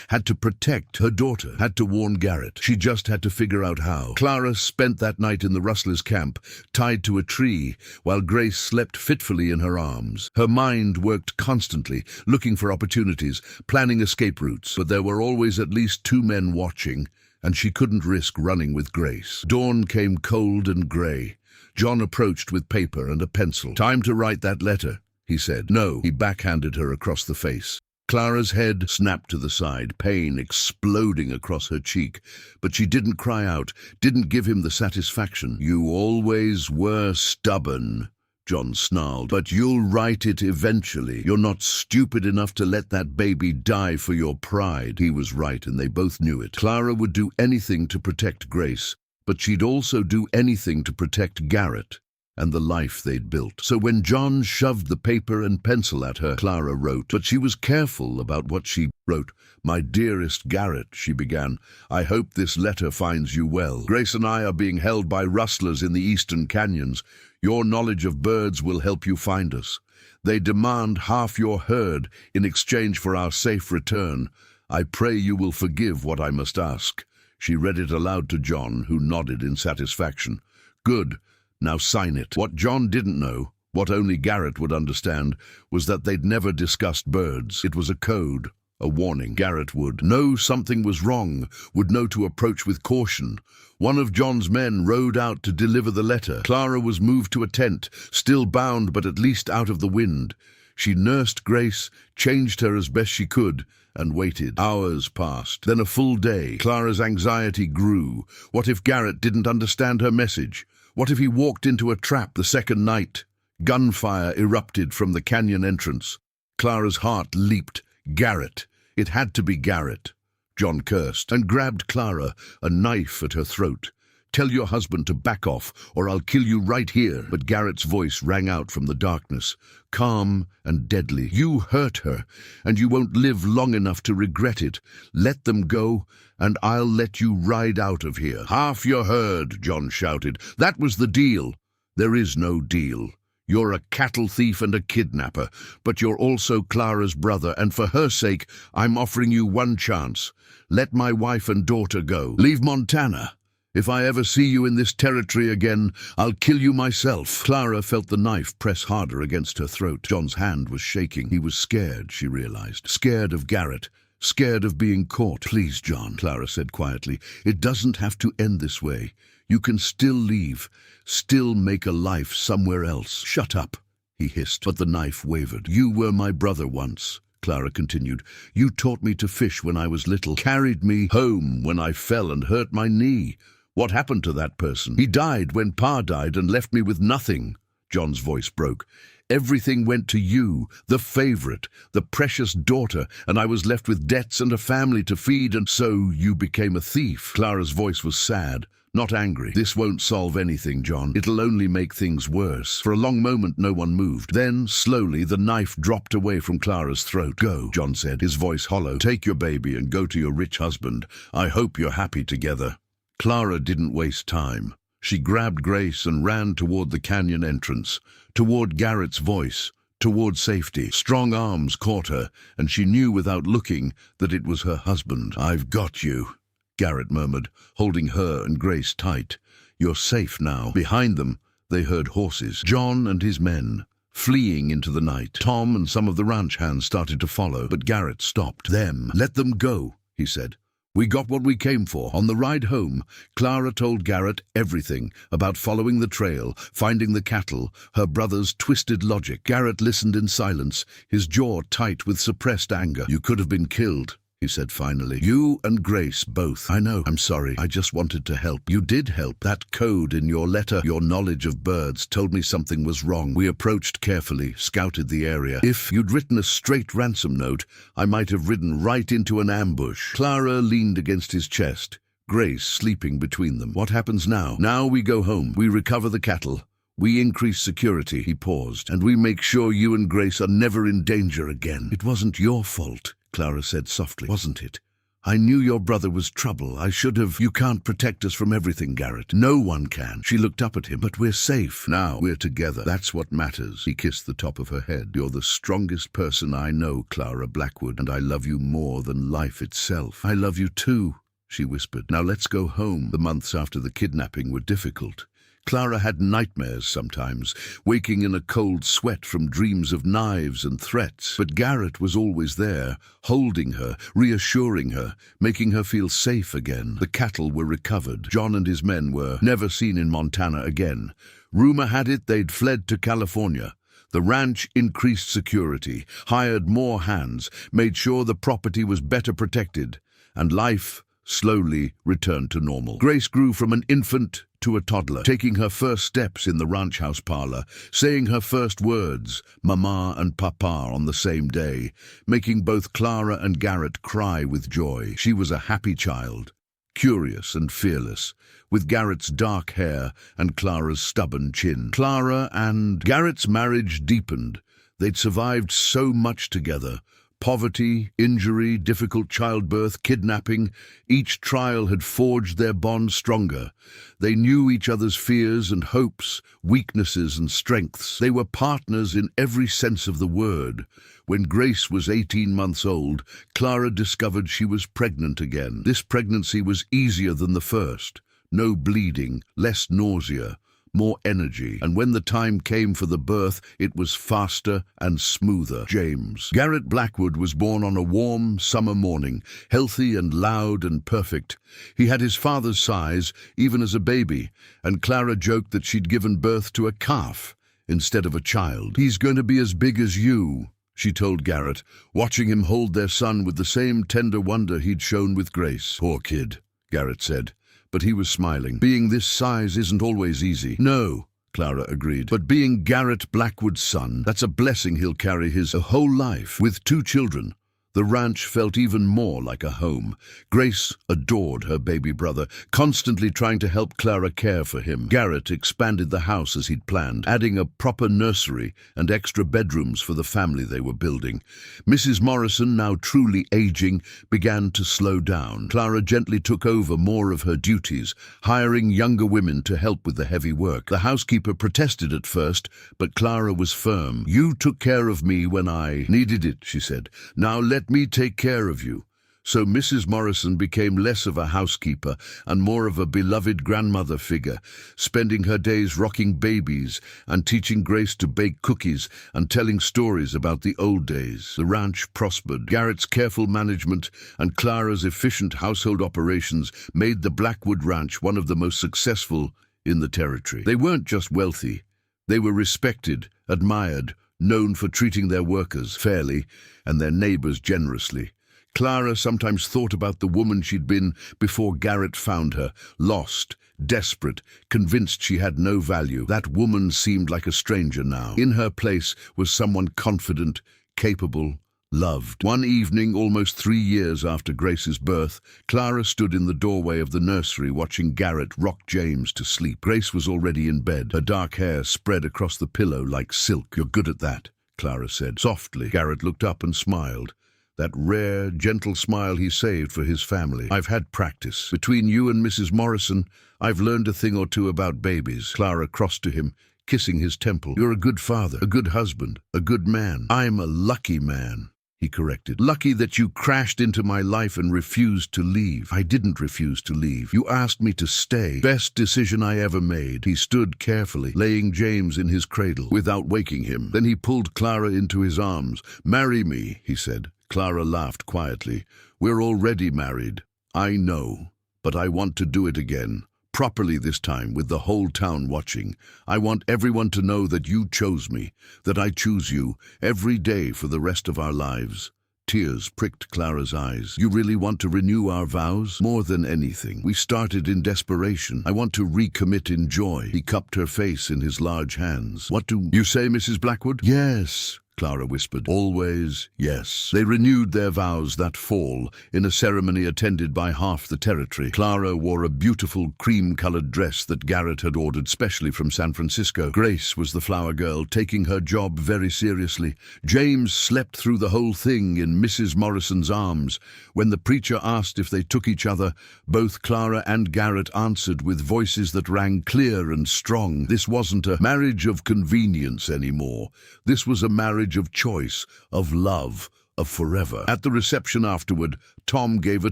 had to protect her daughter, had to warn Garrett. She just had to figure out how. Clara spent that night in the rustlers' camp, tied to a tree, while Grace slept fitfully in her arms. Her mind worked constantly, looking for opportunities, planning escape routes, but there were always at least 2 men watching, and she couldn't risk running with Grace. Dawn came cold and grey. John approached with paper and a pencil. Time to write that letter, he said. No, he backhanded her across the face. Clara's head snapped to the side, pain exploding across her cheek. But she didn't cry out, didn't give him the satisfaction. You always were stubborn, John snarled. But you'll write it eventually. You're not stupid enough to let that baby die for your pride. He was right, and they both knew it. Clara would do anything to protect Grace, but she'd also do anything to protect Garrett and the life they'd built. So when John shoved the paper and pencil at her, Clara wrote. But she was careful about what she wrote. My dearest Garrett, she began, I hope this letter finds you well. Grace and I are being held by rustlers in the eastern canyons. Your knowledge of birds will help you find us. They demand half your herd in exchange for our safe return. I pray you will forgive what I must ask. She read it aloud to John, who nodded in satisfaction. Good. Now sign it. What John didn't know, what only Garrett would understand, was that they'd never discussed birds. It was a code, a warning. Garrett would know something was wrong, would know to approach with caution. One of John's men rode out to deliver the letter. Clara was moved to a tent, still bound but at least out of the wind. She nursed Grace, changed her as best she could, and waited. Hours passed, then a full day. Clara's anxiety grew. What if Garrett didn't understand her message? What if he walked into a trap the second night? Gunfire erupted from the canyon entrance. Clara's heart leaped. Garrett. It had to be Garrett. John cursed and grabbed Clara, a knife at her throat. Tell your husband to back off, or I'll kill you right here. But Garrett's voice rang out from the darkness, calm and deadly. You hurt her, and you won't live long enough to regret it. Let them go, and I'll let you ride out of here. Half your herd, John shouted. That was the deal. There is no deal. You're a cattle thief and a kidnapper, but you're also Clara's brother, and for her sake, I'm offering you one chance. Let my wife and daughter go. Leave Montana. If I ever see you in this territory again, I'll kill you myself. Clara felt the knife press harder against her throat. John's hand was shaking. He was scared, she realized. Scared of Garrett. Scared of being caught. Please, John, Clara said quietly. It doesn't have to end this way. You can still leave. Still make a life somewhere else. Shut up, he hissed. But the knife wavered. You were my brother once, Clara continued. You taught me to fish when I was little. Carried me home when I fell and hurt my knee. What happened to that person? He died when Pa died and left me with nothing. John's voice broke. Everything went to you, the favorite, the precious daughter, and I was left with debts and a family to feed, and so you became a thief. Clara's voice was sad, not angry. This won't solve anything, John. It'll only make things worse. For a long moment, no one moved. Then, slowly, the knife dropped away from Clara's throat. Go, John said, his voice hollow. Take your baby and go to your rich husband. I hope you're happy together. Clara didn't waste time. She grabbed Grace and ran toward the canyon entrance, toward Garrett's voice, toward safety. Strong arms caught her, and she knew without looking that it was her husband. I've got you, Garrett murmured, holding her and Grace tight. You're safe now. Behind them, they heard horses. John and his men, fleeing into the night. Tom and some of the ranch hands started to follow, but Garrett stopped them. Let them go, he said. We got what we came for. On the ride home, Clara told Garrett everything about following the trail, finding the cattle, her brother's twisted logic. Garrett listened in silence, his jaw tight with suppressed anger. "You could have been killed," he said finally. "You and Grace both." "I know. I'm sorry. I just wanted to help." "You did help. That code in your letter, your knowledge of birds, told me something was wrong." We approached carefully, scouted the area. "If you'd written a straight ransom note, I might have ridden right into an ambush." Clara leaned against his chest, Grace sleeping between them. "What happens now?" "Now we go home. We recover the cattle. We increase security." He paused. "And we make sure you and Grace are never in danger again." "It wasn't your fault," Clara said softly. "Wasn't it? I knew your brother was trouble. I should have—" "You can't protect us from everything, Garrett. No one can." She looked up at him. "But we're safe. Now we're together. That's what matters." He kissed the top of her head. "You're the strongest person I know, Clara Blackwood, and I love you more than life itself." "I love you too," she whispered. "Now let's go home." The months after the kidnapping were difficult. Clara had nightmares sometimes, waking in a cold sweat from dreams of knives and threats. But Garrett was always there, holding her, reassuring her, making her feel safe again. The cattle were recovered. John and his men were never seen in Montana again. Rumor had it they'd fled to California. The ranch increased security, hired more hands, made sure the property was better protected, and life slowly returned to normal. Grace grew from an infant to a toddler, taking her first steps in the ranch house parlor, saying her first words, Mama and Papa, on the same day, making both Clara and Garrett cry with joy. She was a happy child, curious and fearless, with Garrett's dark hair and Clara's stubborn chin. Clara and Garrett's marriage deepened. They'd survived so much together. Poverty, injury, difficult childbirth, kidnapping, each trial had forged their bond stronger. They knew each other's fears and hopes, weaknesses and strengths. They were partners in every sense of the word. When Grace was 18 months old, Clara discovered she was pregnant again. This pregnancy was easier than the first. No bleeding, less nausea, more energy, and when the time came for the birth, it was faster and smoother. James Garrett Blackwood was born on a warm summer morning, healthy and loud and perfect. He had his father's size, even as a baby, and Clara joked that she'd given birth to a calf instead of a child. "He's going to be as big as you," she told Garrett, watching him hold their son with the same tender wonder he'd shown with Grace. "Poor kid," Garrett said. But he was smiling. "Being this size isn't always easy." "No," Clara agreed. "But being Garrett Blackwood's son, that's a blessing he'll carry his whole life." With 2 children, the ranch felt even more like a home. Grace adored her baby brother, constantly trying to help Clara care for him. Garrett expanded the house as he'd planned, adding a proper nursery and extra bedrooms for the family they were building. Mrs. Morrison, now truly aging, began to slow down. Clara gently took over more of her duties, hiring younger women to help with the heavy work. The housekeeper protested at first, but Clara was firm. "You took care of me when I needed it," she said. "Now let me take care of you." So Mrs. Morrison became less of a housekeeper and more of a beloved grandmother figure, spending her days rocking babies and teaching Grace to bake cookies and telling stories about the old days. The ranch prospered. Garrett's careful management and Clara's efficient household operations made the Blackwood Ranch one of the most successful in the territory. They weren't just wealthy. They were respected, admired, known for treating their workers fairly and their neighbors generously. Clara sometimes thought about the woman she'd been before Garrett found her, lost, desperate, convinced she had no value. That woman seemed like a stranger now. In her place was someone confident, capable, loved. One evening, almost 3 years after Grace's birth, Clara stood in the doorway of the nursery watching Garrett rock James to sleep. Grace was already in bed, her dark hair spread across the pillow like silk. "You're good at that," Clara said softly. Garrett looked up and smiled. That rare, gentle smile he saved for his family. "I've had practice. Between you and Mrs. Morrison, I've learned a thing or two about babies." Clara crossed to him, kissing his temple. "You're a good father, a good husband, a good man." "I'm a lucky man," he corrected. "Lucky that you crashed into my life and refused to leave." "I didn't refuse to leave. You asked me to stay. Best decision I ever made." He stood carefully, laying James in his cradle, without waking him. Then he pulled Clara into his arms. "Marry me," he said. Clara laughed quietly. "We're already married. I know, but I want to do it again. Properly this time, with the whole town watching. I want everyone to know that you chose me, that I choose you, every day for the rest of our lives. Tears pricked Clara's eyes. You really want to renew our vows? More than anything. We started in desperation. I want to recommit in joy. He cupped her face in his large hands. What do you say, Mrs. Blackwood? Yes, Clara whispered. Always yes. They renewed their vows that fall, in a ceremony attended by half the territory. Clara wore a beautiful cream-colored dress that Garrett had ordered specially from San Francisco. Grace was the flower girl, taking her job very seriously. James slept through the whole thing in Mrs. Morrison's arms. When the preacher asked if they took each other, both Clara and Garrett answered with voices that rang clear and strong. This wasn't a marriage of convenience anymore. This was a marriage of choice, of love, of forever. At the reception afterward, Tom gave a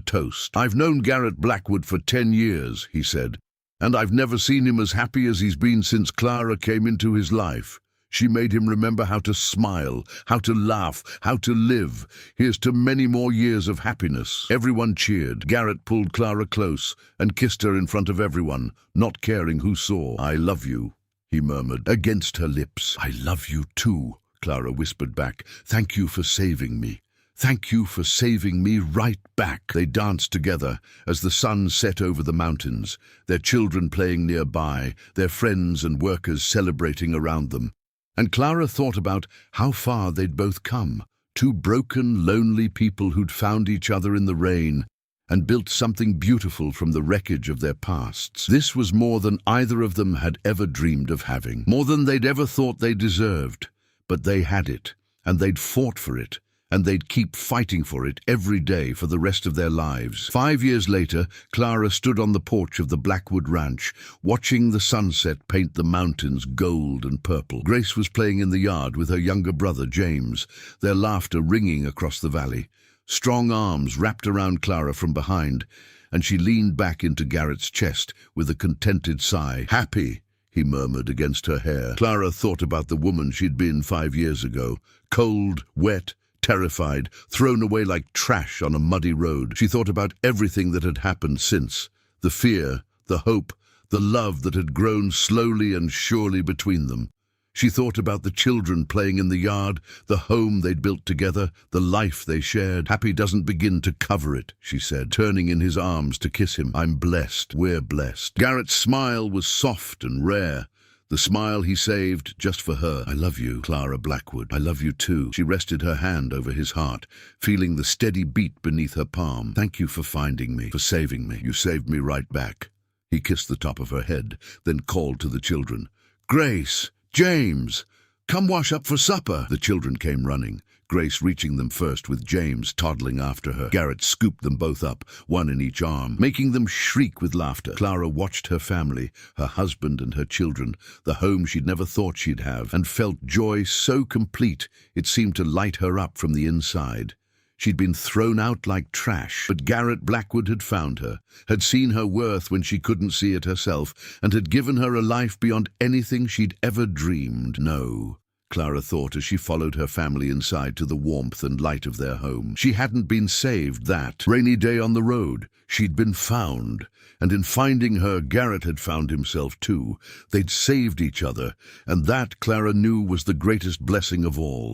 toast. I've known Garrett Blackwood for 10 years, he said, and I've never seen him as happy as he's been since Clara came into his life. She made him remember how to smile, how to laugh, how to live. Here's to many more years of happiness. Everyone cheered. Garrett pulled Clara close and kissed her in front of everyone, not caring who saw. I love you, he murmured against her lips. I love you too, Clara whispered back. Thank you for saving me. Thank you for saving me right back. They danced together as the sun set over the mountains, their children playing nearby, their friends and workers celebrating around them. And Clara thought about how far they'd both come. Two broken, lonely people who'd found each other in the rain and built something beautiful from the wreckage of their pasts. This was more than either of them had ever dreamed of having, more than they'd ever thought they deserved. But they had it, and they'd fought for it, and they'd keep fighting for it every day for the rest of their lives. 5 years later, Clara stood on the porch of the Blackwood Ranch, watching the sunset paint the mountains gold and purple. Grace was playing in the yard with her younger brother, James, their laughter ringing across the valley. Strong arms wrapped around Clara from behind, and she leaned back into Garrett's chest with a contented sigh. Happy, he murmured against her hair. Clara thought about the woman she'd been 5 years ago, cold, wet, terrified, thrown away like trash on a muddy road. She thought about everything that had happened since, the fear, the hope, the love that had grown slowly and surely between them. She thought about the children playing in the yard, the home they'd built together, the life they shared. Happy doesn't begin to cover it, she said, turning in his arms to kiss him. I'm blessed. We're blessed. Garrett's smile was soft and rare, the smile he saved just for her. I love you, Clara Blackwood. I love you too. She rested her hand over his heart, feeling the steady beat beneath her palm. Thank you for finding me, for saving me. You saved me right back. He kissed the top of her head, then called to the children. Grace! James! Come wash up for supper! The children came running, Grace reaching them first with James toddling after her. Garrett scooped them both up, one in each arm, making them shriek with laughter. Clara watched her family, her husband and her children, the home she'd never thought she'd have, and felt joy so complete it seemed to light her up from the inside. She'd been thrown out like trash, but Garrett Blackwood had found her, had seen her worth when she couldn't see it herself, and had given her a life beyond anything she'd ever dreamed. No, Clara thought as she followed her family inside to the warmth and light of their home. She hadn't been saved that rainy day on the road. She'd been found, and in finding her, Garrett had found himself too. They'd saved each other, and that, Clara knew, was the greatest blessing of all.